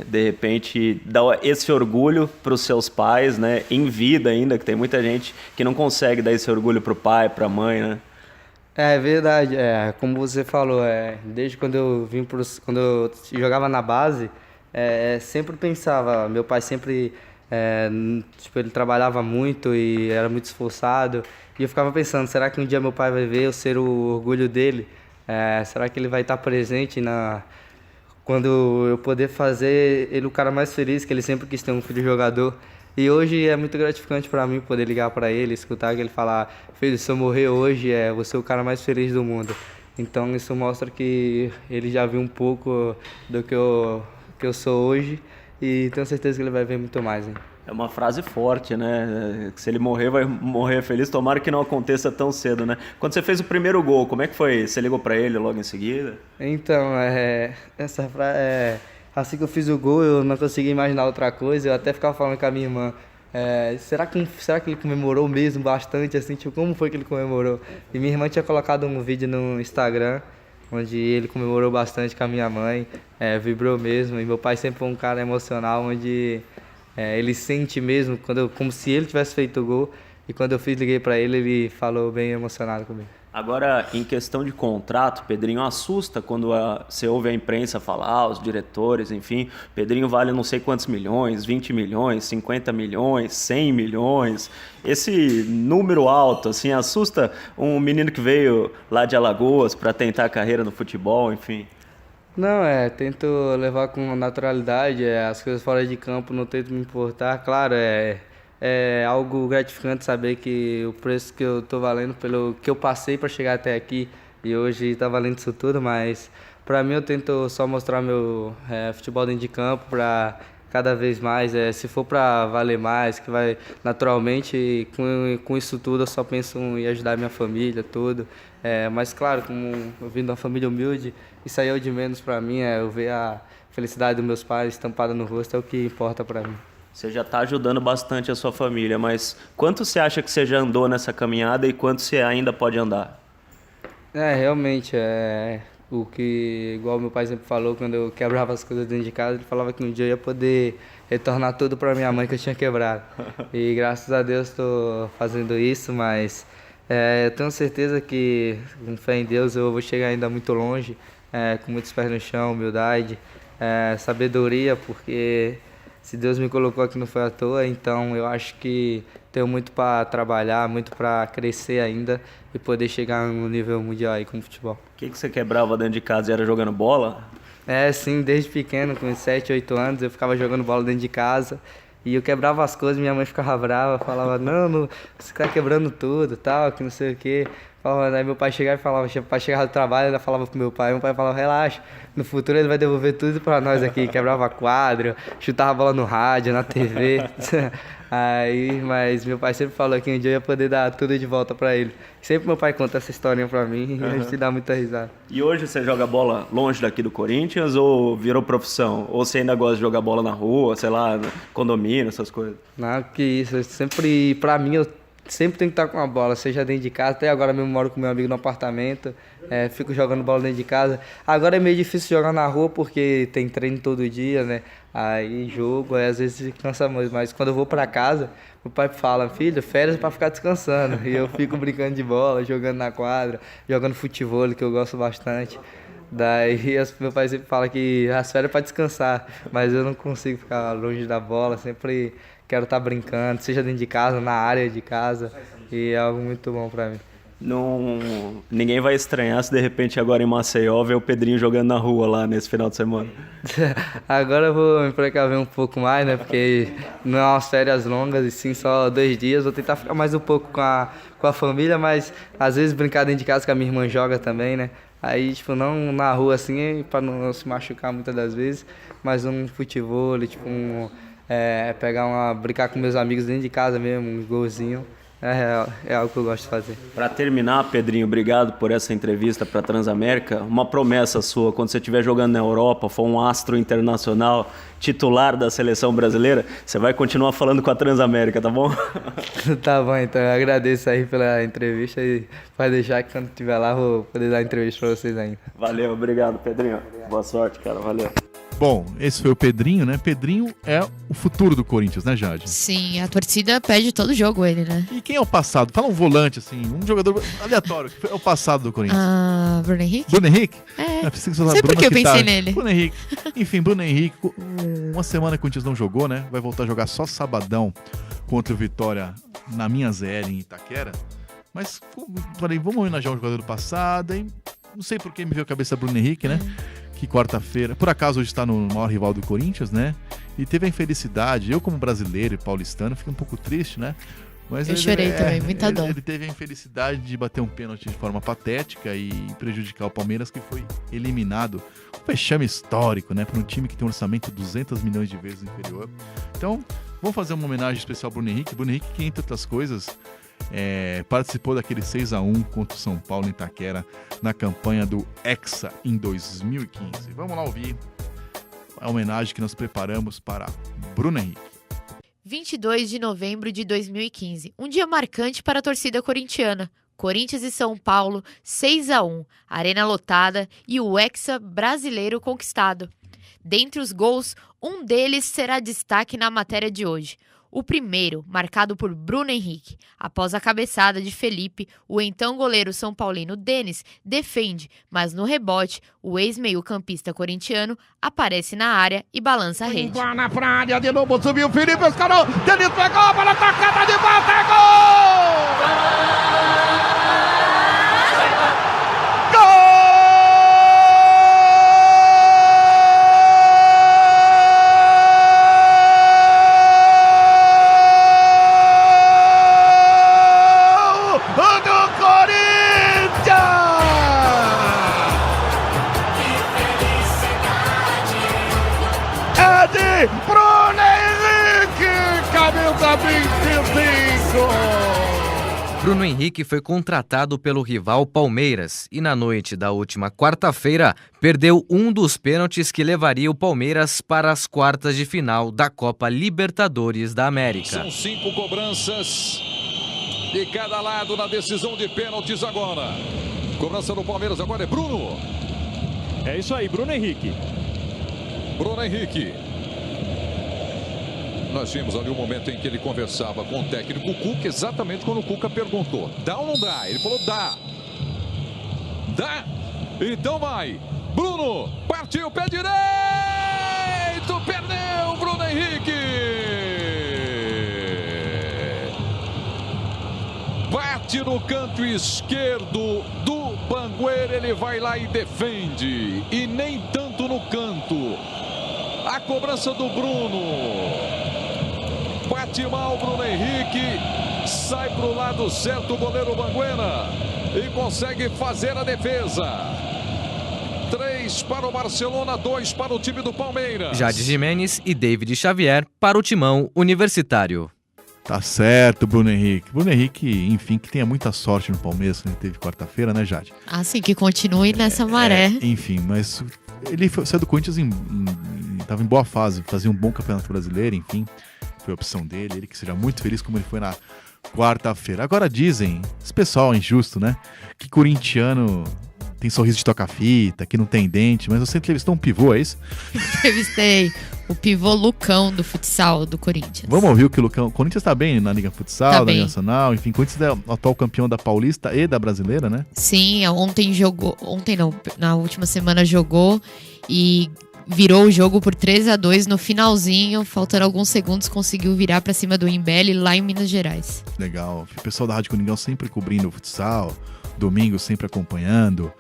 de repente, dar esse orgulho para os seus pais, né? Em vida ainda, que tem muita gente que não consegue dar esse orgulho para o pai, para a mãe, né? É verdade, como você falou, desde quando eu quando eu jogava na base, sempre pensava, meu pai sempre, ele trabalhava muito e era muito esforçado. E eu ficava pensando, será que um dia meu pai vai ver eu ser o orgulho dele? Será que ele vai estar presente quando eu poder fazer ele o cara mais feliz, que ele sempre quis ter um filho jogador? E hoje é muito gratificante para mim poder ligar para ele, escutar ele falar, filho, se eu morrer hoje, você é o cara mais feliz do mundo. Então isso mostra que ele já viu um pouco do que eu sou hoje e tenho certeza que ele vai ver muito mais, hein? É uma frase forte, né? Se ele morrer, vai morrer feliz. Tomara que não aconteça tão cedo, né? Quando você fez o primeiro gol, como é que foi? Você ligou pra ele logo em seguida? Então, essa frase... Assim que eu fiz o gol, eu não consegui imaginar outra coisa. Eu até ficava falando com a minha irmã. Será que ele comemorou mesmo bastante? Assim, tipo, como foi que ele comemorou? E minha irmã tinha colocado um vídeo no Instagram, onde ele comemorou bastante com a minha mãe. Vibrou mesmo. E meu pai sempre foi um cara emocional, onde... ele sente mesmo, como se ele tivesse feito o gol. E quando eu liguei para ele, ele falou bem emocionado comigo. Agora, em questão de contrato, Pedrinho, assusta quando você ouve a imprensa falar, os diretores, enfim, Pedrinho vale não sei quantos milhões, 20 milhões, 50 milhões, 100 milhões. Esse número alto, assim, assusta um menino que veio lá de Alagoas para tentar a carreira no futebol, enfim. Não, tento levar com naturalidade, as coisas fora de campo, não tento me importar. Claro, é algo gratificante saber que o preço que eu tô valendo pelo que eu passei para chegar até aqui e hoje tá valendo isso tudo, mas para mim eu tento só mostrar meu futebol dentro de campo para cada vez mais, se for para valer mais, que vai naturalmente, com isso tudo eu só penso em ajudar minha família, tudo. Mas claro, como eu vim de uma família humilde, isso aí é o de menos para mim, eu ver a felicidade dos meus pais estampada no rosto é o que importa para mim. Você já está ajudando bastante a sua família, mas quanto você acha que você já andou nessa caminhada e quanto você ainda pode andar? Realmente, o que, igual meu pai sempre falou, quando eu quebrava as coisas dentro de casa, ele falava que um dia eu ia poder retornar tudo para minha mãe que eu tinha quebrado. E graças a Deus estou fazendo isso, mas eu tenho certeza que, com fé em Deus, eu vou chegar ainda muito longe, com muitos pés no chão, humildade, sabedoria, porque se Deus me colocou aqui não foi à toa, então eu acho que tenho muito para trabalhar, muito para crescer ainda e poder chegar no nível mundial aí com o futebol. O que você quebrava dentro de casa? Era jogando bola? Sim, desde pequeno, com 7, 8 anos, eu ficava jogando bola dentro de casa e eu quebrava as coisas, minha mãe ficava brava, falava, não, você tá quebrando tudo, tal, que não sei o quê. Aí meu pai chegava e falava, meu pai chegava do trabalho, ele falava pro meu pai falava, relaxa, no futuro ele vai devolver tudo pra nós aqui, quebrava quadro, chutava a bola no rádio, na TV. Mas meu pai sempre falou que um dia eu ia poder dar tudo de volta pra ele. Sempre meu pai conta essa historinha pra mim e a gente dá muita risada. E hoje você joga bola longe daqui do Corinthians ou virou profissão? Ou você ainda gosta de jogar bola na rua, sei lá, no condomínio, essas coisas? Não, que isso, pra mim, eu sempre tenho que estar com a bola, seja dentro de casa, até agora mesmo moro com meu amigo no apartamento, fico jogando bola dentro de casa. Agora é meio difícil jogar na rua porque tem treino todo dia, né? Aí jogo, às vezes cansa muito, mas quando eu vou pra casa, meu pai fala, filho, férias é pra ficar descansando. E eu fico brincando de bola, jogando na quadra, jogando futebol, que eu gosto bastante. Daí meu pai sempre fala que as férias é pra descansar, mas eu não consigo ficar longe da bola, sempre quero estar brincando, seja dentro de casa, na área de casa, e é algo muito bom pra mim. Ninguém vai estranhar se de repente agora em Maceió ver o Pedrinho jogando na rua lá nesse final de semana. Agora eu vou me precaver um pouco mais, né? Porque não é umas férias longas e sim só 2 dias. Vou tentar ficar mais um pouco com a família, mas às vezes brincar dentro de casa, que a minha irmã joga também, né? Aí, tipo, não na rua assim, pra não se machucar muitas das vezes, mas um futebol, tipo, brincar com meus amigos dentro de casa mesmo, um golzinho. É algo que eu gosto de fazer. Para terminar, Pedrinho, obrigado por essa entrevista para Transamérica. Uma promessa sua, quando você estiver jogando na Europa, for um astro internacional, titular da seleção brasileira, você vai continuar falando com a Transamérica, tá bom? Tá bom, então eu agradeço aí pela entrevista e pode deixar que quando estiver lá eu vou poder dar entrevista para vocês ainda. Valeu, obrigado, Pedrinho. Boa sorte, cara, valeu. Bom, esse foi o Pedrinho, né? Pedrinho é o futuro do Corinthians, né, Jade? Sim, a torcida pede todo jogo ele, né? E quem é o passado? Fala um volante, assim, um jogador aleatório. Que é o passado do Corinthians? Bruno Henrique? Bruno Henrique? Não sei por que eu pensei nele. Bruno Henrique. Enfim, Bruno Henrique, uma semana que o Corinthians não jogou, né? Vai voltar a jogar só sabadão contra o Vitória na minha ZL em Itaquera. Mas falei, vamos homenagear um jogador do passado, hein? Não sei por que me veio a cabeça Bruno Henrique, né? Que quarta-feira, por acaso hoje está no maior rival do Corinthians, né? E teve a infelicidade, eu como brasileiro e paulistano, fiquei um pouco triste, né? Mas eu chorei também, muita dor. Ele teve a infelicidade de bater um pênalti de forma patética e prejudicar o Palmeiras, que foi eliminado. Um vexame histórico, né? Para um time que tem um orçamento 200 milhões de vezes inferior. Então, vamos fazer uma homenagem especial ao Bruno Henrique. Bruno Henrique, que entre outras coisas, participou daquele 6-1 contra o São Paulo em Itaquera na campanha do Hexa em 2015. Vamos lá ouvir a homenagem que nós preparamos para Bruno Henrique. 22 de novembro de 2015, um dia marcante para a torcida corintiana. Corinthians e São Paulo, 6-1, arena lotada e o Hexa brasileiro conquistado. Dentre os gols, um deles será destaque na matéria de hoje. O primeiro, marcado por Bruno Henrique. Após a cabeçada de Felipe, o então goleiro são paulino Denis defende, mas no rebote, o ex-meio-campista corintiano aparece na área e balança a rede. Na área, de novo subiu o Felipe, escarou, Denis pegou a bola, tacada de volta, é gol! Bruno Henrique, camisa 25. Bruno Henrique foi contratado pelo rival Palmeiras e na noite da última quarta-feira perdeu um dos pênaltis que levaria o Palmeiras para as quartas de final da Copa Libertadores da América. São 5 cobranças de cada lado na decisão de pênaltis agora. Cobrança do Palmeiras agora é Bruno. É isso aí, Bruno Henrique. Bruno Henrique. Nós vimos ali o momento em que ele conversava com o técnico Cuca, exatamente quando o Cuca perguntou: dá ou não dá? Ele falou: dá. Dá? Então vai. Bruno, partiu, pé direito, perdeu Bruno Henrique. Bate no canto esquerdo do Bangueira, ele vai lá e defende. E nem tanto no canto. A cobrança do Bruno. Bate mal Bruno Henrique, sai pro lado certo o goleiro Bangueira. e consegue fazer a defesa. 3 para o Barcelona, 2 para o time do Palmeiras. Jade Gimenez e David Xavier para o timão universitário. Tá certo, Bruno Henrique. Bruno Henrique, enfim, que tenha muita sorte no Palmeiras, que ele teve quarta-feira, né, Jade? Assim, que continue nessa maré. Enfim, mas ele saiu do Corinthians tava em boa fase, fazia um bom campeonato brasileiro, enfim, foi a opção dele, ele que seja muito feliz como ele foi na quarta-feira. Agora dizem, esse pessoal é injusto, né, que corintiano tem sorriso de toca-fita, que não tem dente, mas você entrevistou um pivô, é isso? Entrevistei o pivô Lucão do futsal do Corinthians. Vamos ouvir o que o Lucão... O Corinthians tá bem na Liga Futsal, Tá na bem. Liga Nacional, enfim, o Corinthians é o atual campeão da Paulista e da Brasileira, né? Sim, ontem não, na última semana jogou e virou o jogo por 3-2 no finalzinho, faltando alguns segundos, conseguiu virar pra cima do Imbele lá em Minas Gerais. Legal. O pessoal da Rádio Coringão sempre cobrindo o futsal, domingo sempre acompanhando.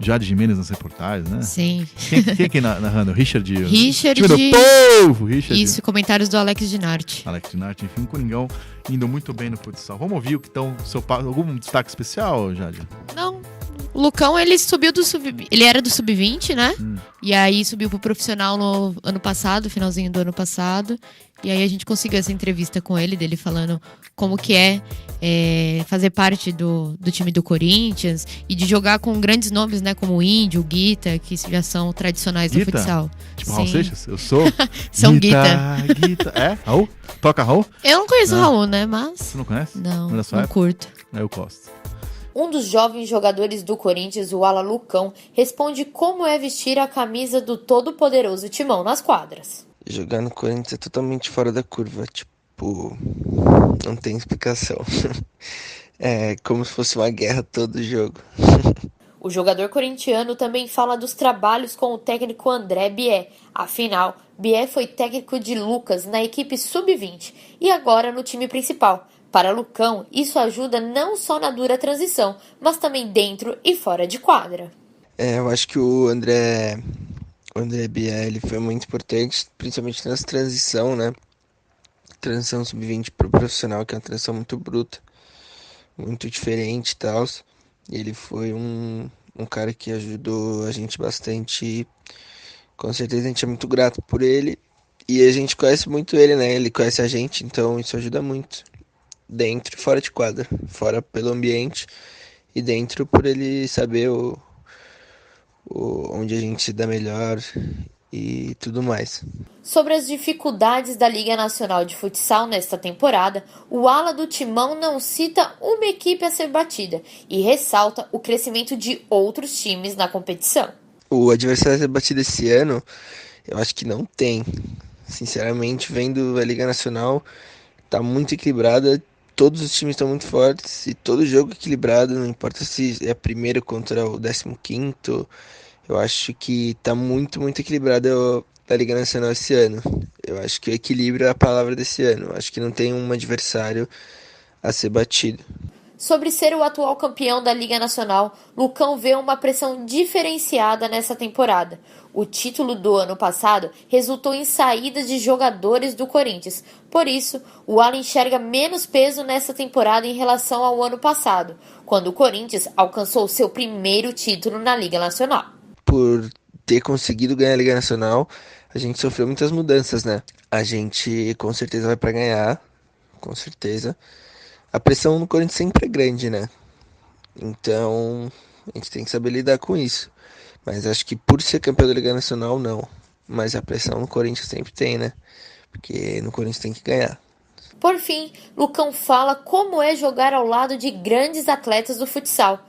Jade Gimenez nas reportagens, né? Sim. Quem que narrando? Richard. Richard. Time do povo! Richard. Isso, comentários do Alex Dinarte. Alex Dinarte, enfim, o Coringão indo muito bem no futsal. Vamos ouvir o que estão... Algum destaque especial, Jade? Não. O Lucão, ele subiu ele era do sub-20, né? E aí subiu pro profissional no ano passado, finalzinho do ano passado. E aí a gente conseguiu essa entrevista com ele, dele falando como que é fazer parte do time do Corinthians e de jogar com grandes nomes, né? Como o Índio, o Guita, que já são tradicionais do futsal. Tipo Sim. Raul Seixas? Eu sou São Guita. É? Raul? Toca Raul? Eu não conheço o Raul, né? Mas... Você não conhece? Não, da sua não época? curto. Eu gosto. Um dos jovens jogadores do Corinthians, o ala Lucão, responde como é vestir a camisa do todo-poderoso Timão nas quadras. Jogar no Corinthians é totalmente fora da curva, tipo, não tem explicação. É como se fosse uma guerra todo jogo. O jogador corintiano também fala dos trabalhos com o técnico André Bié. Afinal, Bié foi técnico de Lucas na equipe sub-20 e agora no time principal. Para Lucão, isso ajuda não só na dura transição, mas também dentro e fora de quadra. Eu acho que o André Bié, ele foi muito importante, principalmente nessa transição, né? Transição sub-20 pro profissional, que é uma transição muito bruta, muito diferente e tal. Ele foi um cara que ajudou a gente bastante e com certeza a gente é muito grato por ele. E a gente conhece muito ele, né? Ele conhece a gente, então isso ajuda muito. Dentro e fora de quadra. Fora pelo ambiente e dentro por ele saber onde a gente se dá melhor e tudo mais. Sobre as dificuldades da Liga Nacional de Futsal nesta temporada, o ala do Timão não cita uma equipe a ser batida e ressalta o crescimento de outros times na competição. O adversário a ser batido esse ano, eu acho que não tem. Sinceramente, vendo a Liga Nacional, tá muito equilibrada. Todos os times estão muito fortes e todo jogo equilibrado, não importa se é primeiro contra o 15º, eu acho que tá muito, muito equilibrado a Liga Nacional esse ano. Eu acho que o equilíbrio é a palavra desse ano, eu acho que não tem um adversário a ser batido. Sobre ser o atual campeão da Liga Nacional, Lucão vê uma pressão diferenciada nessa temporada. O título do ano passado resultou em saídas de jogadores do Corinthians. Por isso, o ala enxerga menos peso nessa temporada em relação ao ano passado, quando o Corinthians alcançou seu primeiro título na Liga Nacional. Por ter conseguido ganhar a Liga Nacional, a gente sofreu muitas mudanças, né? A gente com certeza vai para ganhar, com certeza. A pressão no Corinthians sempre é grande, né? Então, a gente tem que saber lidar com isso. Mas acho que por ser campeão da Liga Nacional, não. Mas a pressão no Corinthians sempre tem, né? Porque no Corinthians tem que ganhar. Por fim, Lucão fala como é jogar ao lado de grandes atletas do futsal.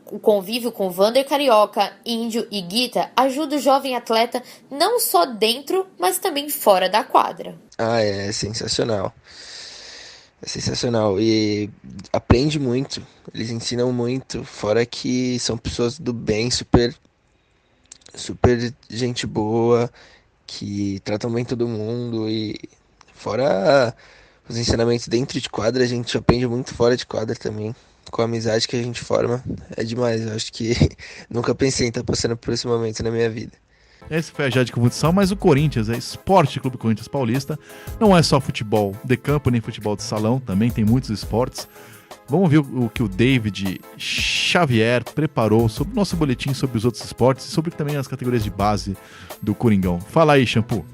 O convívio com Vander Carioca, Índio e Guita ajuda o jovem atleta não só dentro, mas também fora da quadra. É sensacional. É sensacional e aprende muito, eles ensinam muito, fora que são pessoas do bem, super gente boa, que tratam bem todo mundo e fora os ensinamentos dentro de quadra, a gente aprende muito fora de quadra também, com a amizade que a gente forma, é demais, eu acho que nunca pensei em estar passando por esse momento na minha vida. Esse foi a Jade com futsal, mas o Corinthians é Esporte Clube Corinthians Paulista. Não é só futebol de campo nem futebol de salão, também tem muitos esportes. Vamos ver o que o David Xavier preparou sobre o nosso boletim sobre os outros esportes e sobre também as categorias de base do Coringão. Fala aí, Shampoo.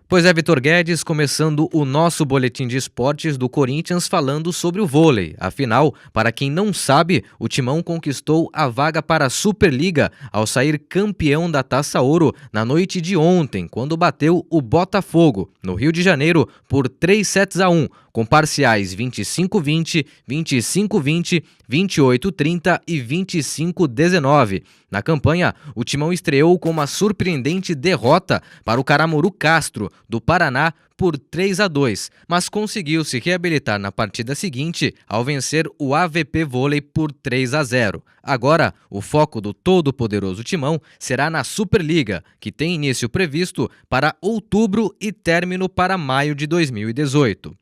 Pois é, Vitor Guedes, começando o nosso boletim de esportes do Corinthians falando sobre o vôlei. Afinal, para quem não sabe, o Timão conquistou a vaga para a Superliga ao sair campeão da Taça Ouro na noite de ontem, quando bateu o Botafogo, no Rio de Janeiro, por 3-1, com parciais 25-20, 25-20, 28-30 e 25-19. Na campanha, o Timão estreou com uma surpreendente derrota para o Caramuru Castro, do Paraná, por 3-2, mas conseguiu se reabilitar na partida seguinte ao vencer o AVP Vôlei por 3-0. Agora, o foco do todo-poderoso Timão será na Superliga, que tem início previsto para outubro e término para maio de 2018.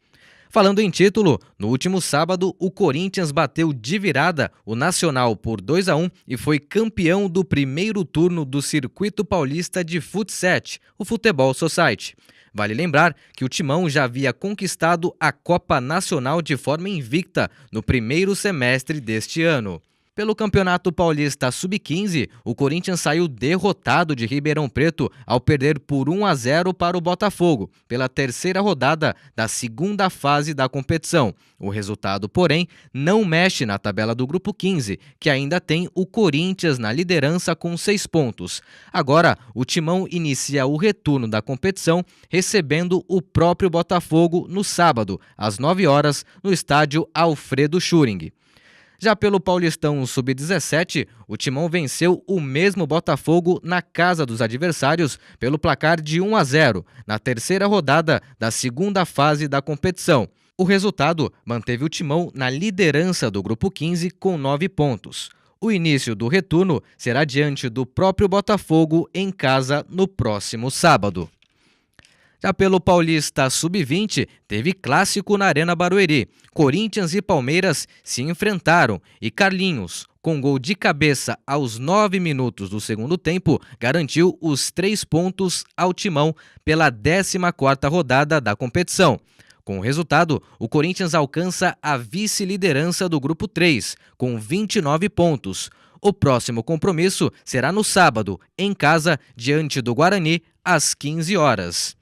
Falando em título, no último sábado, o Corinthians bateu de virada o Nacional por 2-1 e foi campeão do primeiro turno do Circuito Paulista de Futsal, o Futebol Society. Vale lembrar que o Timão já havia conquistado a Copa Nacional de forma invicta no primeiro semestre deste ano. Pelo Campeonato Paulista Sub-15, o Corinthians saiu derrotado de Ribeirão Preto ao perder por 1-0 para o Botafogo, pela terceira rodada da segunda fase da competição. O resultado, porém, não mexe na tabela do Grupo 15, que ainda tem o Corinthians na liderança com 6 pontos. Agora, o Timão inicia o retorno da competição, recebendo o próprio Botafogo no sábado, às 9 horas, no estádio Alfredo Schuring. Já pelo Paulistão Sub-17, o Timão venceu o mesmo Botafogo na casa dos adversários pelo placar de 1-0, na terceira rodada da segunda fase da competição. O resultado manteve o Timão na liderança do Grupo 15 com 9 pontos. O início do retorno será diante do próprio Botafogo em casa no próximo sábado. Já pelo Paulista Sub-20, teve clássico na Arena Barueri. Corinthians e Palmeiras se enfrentaram e Carlinhos, com gol de cabeça aos 9 minutos do segundo tempo, garantiu os 3 pontos ao Timão pela 14ª rodada da competição. Com o resultado, o Corinthians alcança a vice-liderança do Grupo 3, com 29 pontos. O próximo compromisso será no sábado, em casa, diante do Guarani, às 15 horas.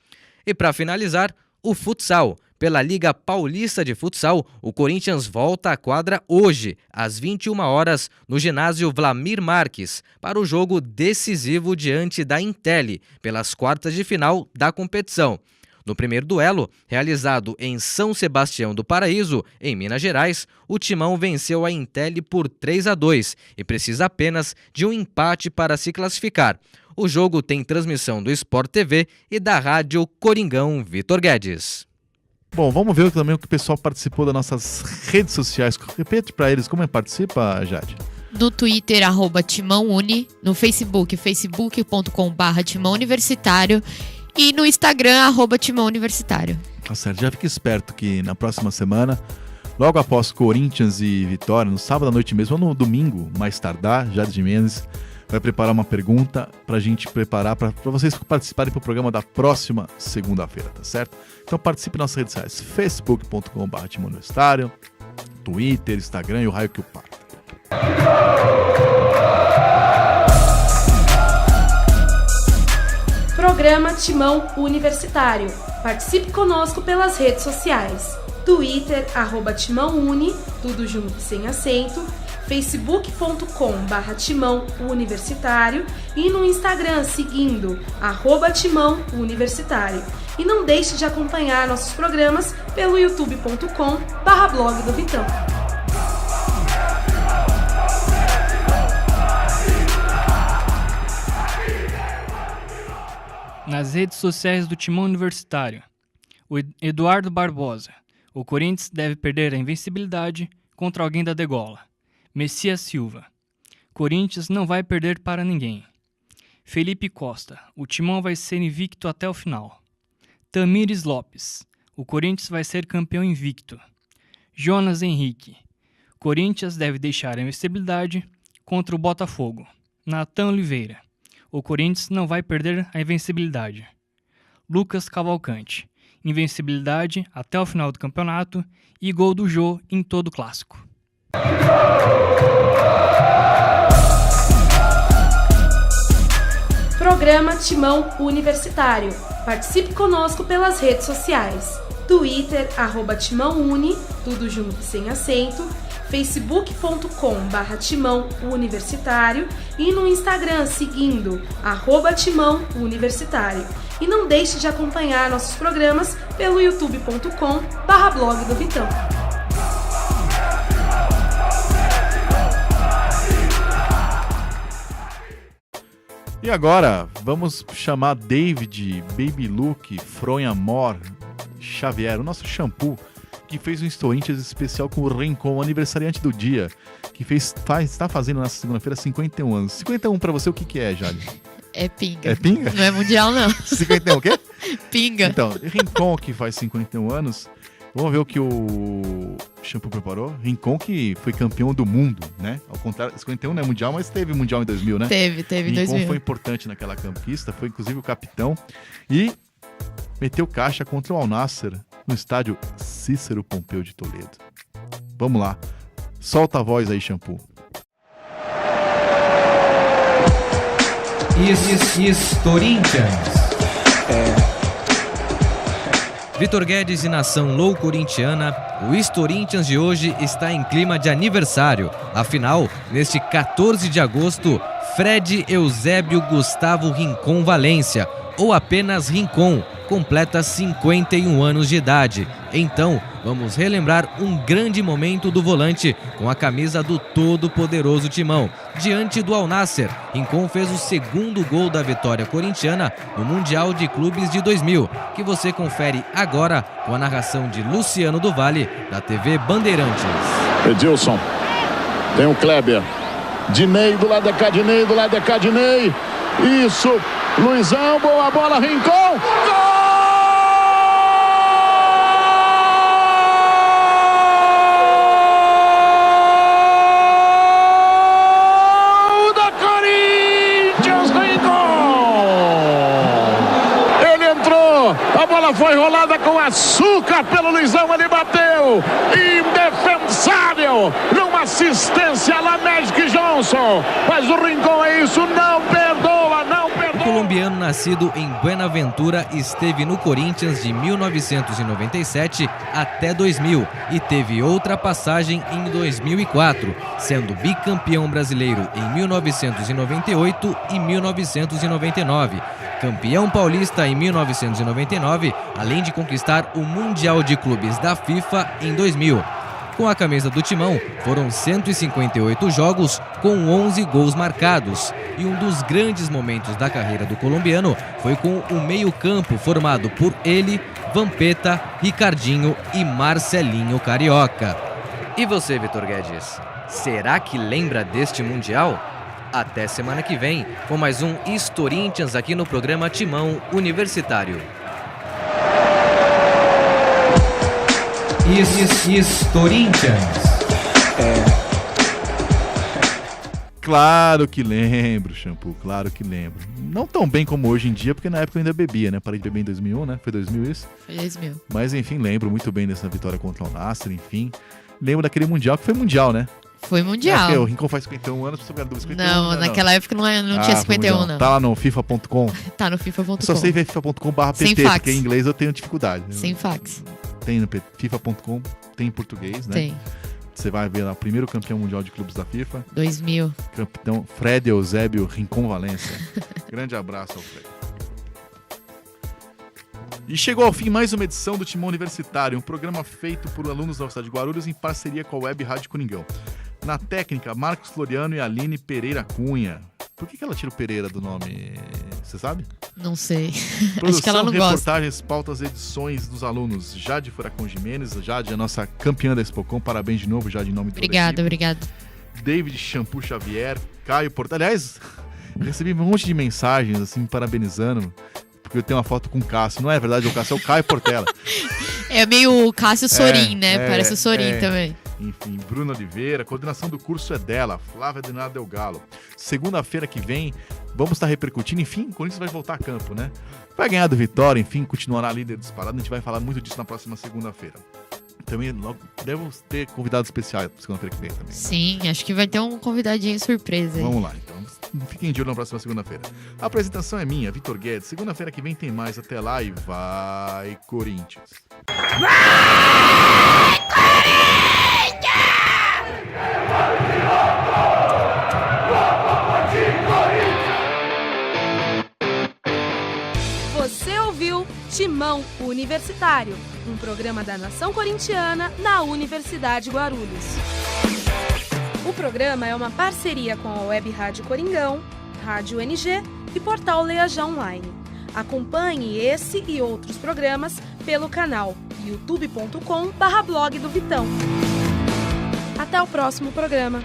E para finalizar, o futsal. Pela Liga Paulista de Futsal, o Corinthians volta à quadra hoje, às 21 horas, no ginásio Vlamir Marques, para o jogo decisivo diante da Intelli, pelas quartas de final da competição. No primeiro duelo, realizado em São Sebastião do Paraíso, em Minas Gerais, o Timão venceu a Intelli por 3-2 e precisa apenas de um empate para se classificar. O jogo tem transmissão do Sport TV e da Rádio Coringão Vitor Guedes. Bom, vamos ver também o que o pessoal participou das nossas redes sociais. Repete para eles como participa, Jade. No Twitter, @TimãoUni, no Facebook, facebook.com/Timão Universitário e no Instagram, @Timão Universitário. Tá certo, já fique esperto que na próxima semana, logo após Corinthians e Vitória, no sábado à noite mesmo, ou no domingo, mais tardar, Jade de Mendes vai preparar uma pergunta pra gente preparar, pra vocês participarem pro programa da próxima segunda-feira, tá certo? Então participe nas redes sociais, facebook.com/Timão Universitário, Twitter, Instagram e o raio que o parta. Programa Timão Universitário. Participe conosco pelas redes sociais. Twitter, @TimãoUni, tudo junto sem acento, facebook.com/Timão Universitário e no Instagram seguindo @Timão Universitário. E não deixe de acompanhar nossos programas pelo youtube.com/Blog do Vitão. Nas redes sociais do Timão Universitário, o Eduardo Barbosa. O Corinthians deve perder a invencibilidade contra alguém da degola. Messias Silva. Corinthians não vai perder para ninguém. Felipe Costa. O Timão vai ser invicto até o final. Tamires Lopes. O Corinthians vai ser campeão invicto. Jonas Henrique. Corinthians deve deixar a invencibilidade contra o Botafogo. Natan Oliveira. O Corinthians não vai perder a invencibilidade. Lucas Cavalcante. Invencibilidade até o final do campeonato e gol do Jô em todo clássico. Programa Timão Universitário. Participe conosco pelas redes sociais. Twitter, @TimãoUni, tudo junto e sem acento. facebook.com/Timão Universitário e no Instagram seguindo @Timão Universitário. E não deixe de acompanhar nossos programas pelo youtube.com/blog do Vitão. E agora, vamos chamar David Baby Luke Fronhamor Xavier, o nosso shampoo, que fez um Storintias especial com o Rincon, o aniversariante do dia, que está fazendo nessa segunda-feira 51 anos. 51 pra você, o que é, Jade? É pinga. É pinga? Não é mundial, não. 51 o quê? Pinga. Então, Rincon, que faz 51 anos, vamos ver o que o shampoo preparou. Rincon, que foi campeão do mundo, né? Ao contrário, 51 não é mundial, mas teve mundial em 2000, né? Teve em 2000. Rincon foi importante naquela conquista, foi inclusive o capitão, e meteu caixa contra o Al Nassr no estádio Cícero Pompeu de Toledo. Vamos lá. Solta a voz aí, shampoo. Storintians. Vitor Guedes e nação loucorintiana, o Storintians de hoje está em clima de aniversário. Afinal, neste 14 de agosto, Fred Eusébio Gustavo Rincon Valência, ou apenas Rincon, completa 51 anos de idade. Então, vamos relembrar um grande momento do volante com a camisa do todo-poderoso Timão. Diante do Al Nassr, Rincon fez o segundo gol da vitória corintiana no Mundial de Clubes de 2000, que você confere agora com a narração de Luciano do Vale, da TV Bandeirantes. Edilson, tem o Kleber, Dinei do lado de cá, Dinei do lado de cá, Dinei. Isso, Luizão, boa bola, Rincon, gol! Da Corinthians, Rincon! Ele entrou, a bola foi rolada com açúcar pelo Luizão, ele bateu, indefensável, numa assistência lá Magic Johnson, mas o Rincon é isso, não perdoa, não perdoa. O colombiano nascido em Buenaventura esteve no Corinthians de 1997 até 2000 e teve outra passagem em 2004, sendo bicampeão brasileiro em 1998 e 1999, campeão paulista em 1999, além de conquistar o Mundial de Clubes da FIFA em 2000. Com a camisa do Timão, foram 158 jogos com 11 gols marcados. E um dos grandes momentos da carreira do colombiano foi com o meio-campo formado por ele, Vampeta, Ricardinho e Marcelinho Carioca. E você, Vitor Guedes, será que lembra deste Mundial? Até semana que vem, com mais um Storintians aqui no programa Timão Universitário. Storintians. Claro que lembro, shampoo, claro que lembro. Não tão bem como hoje em dia, porque na época eu ainda bebia, né? Parei de beber em 2001, né? Foi 2000 isso? Foi 2000. Mas enfim, lembro muito bem dessa vitória contra o Al Nassr, enfim. Lembro daquele Mundial, que foi Mundial, né? Foi Mundial. O Rincon faz 51 anos, você do 51. Não, naquela época não tinha 51, não. Tá lá no FIFA.com. Tá no FIFA.com. Eu só sei ver FIFA.com/pt, porque em inglês eu tenho dificuldade. Sem fax. Tem no FIFA.com, tem em português, né? Tem. Você vai ver lá, o primeiro campeão mundial de clubes da FIFA. 2000. Capitão Fred Eusébio Rincon Valência. Grande abraço ao Fred. E chegou ao fim mais uma edição do Timão Universitário, um programa feito por alunos da Universidade de Guarulhos em parceria com a Web Rádio Coringão. Na técnica, Marcos Floriano e Aline Pereira Cunha. Por que ela tira o Pereira do nome? Você sabe? Não sei. Produção, acho que ela não gosta. Reportagens, pautas, edições dos alunos. Jade Furacão Jimenez, Jade, a nossa campeã da Expocom. Parabéns de novo, Jade, em nome do Obrigada. David Shampoo Xavier, Caio Portal. Aliás, recebi um monte de mensagens, assim, me parabenizando, porque eu tenho uma foto com o Cássio. Não é verdade, o Cássio é o Caio Portela. É meio o Cássio Sorin, né? Parece o Sorin também. Enfim, Bruno Oliveira, a coordenação do curso é dela, Flávia Denada Del Galo. Segunda-feira que vem, vamos estar repercutindo, enfim, o Corinthians vai voltar a campo, né? Vai ganhar do Vitória, enfim, continuará líder disparado, a gente vai falar muito disso na próxima segunda-feira. também logo devemos ter convidados especiais para segunda-feira que vem também. Sim, acho que vai ter um convidadinho surpresa aí. Vamos lá, então. Fiquem de olho na próxima segunda-feira. A apresentação é minha, Vitor Guedes. Segunda-feira que vem tem mais. Até lá e vai, Corinthians! Você ouviu Timão Universitário, um programa da Nação Corintiana na Universidade Guarulhos. O programa é uma parceria com a Web Rádio Coringão, Rádio NG e Portal Leajá Online. Acompanhe esse e outros programas pelo canal youtube.com/blog do Vitão. Até o próximo programa.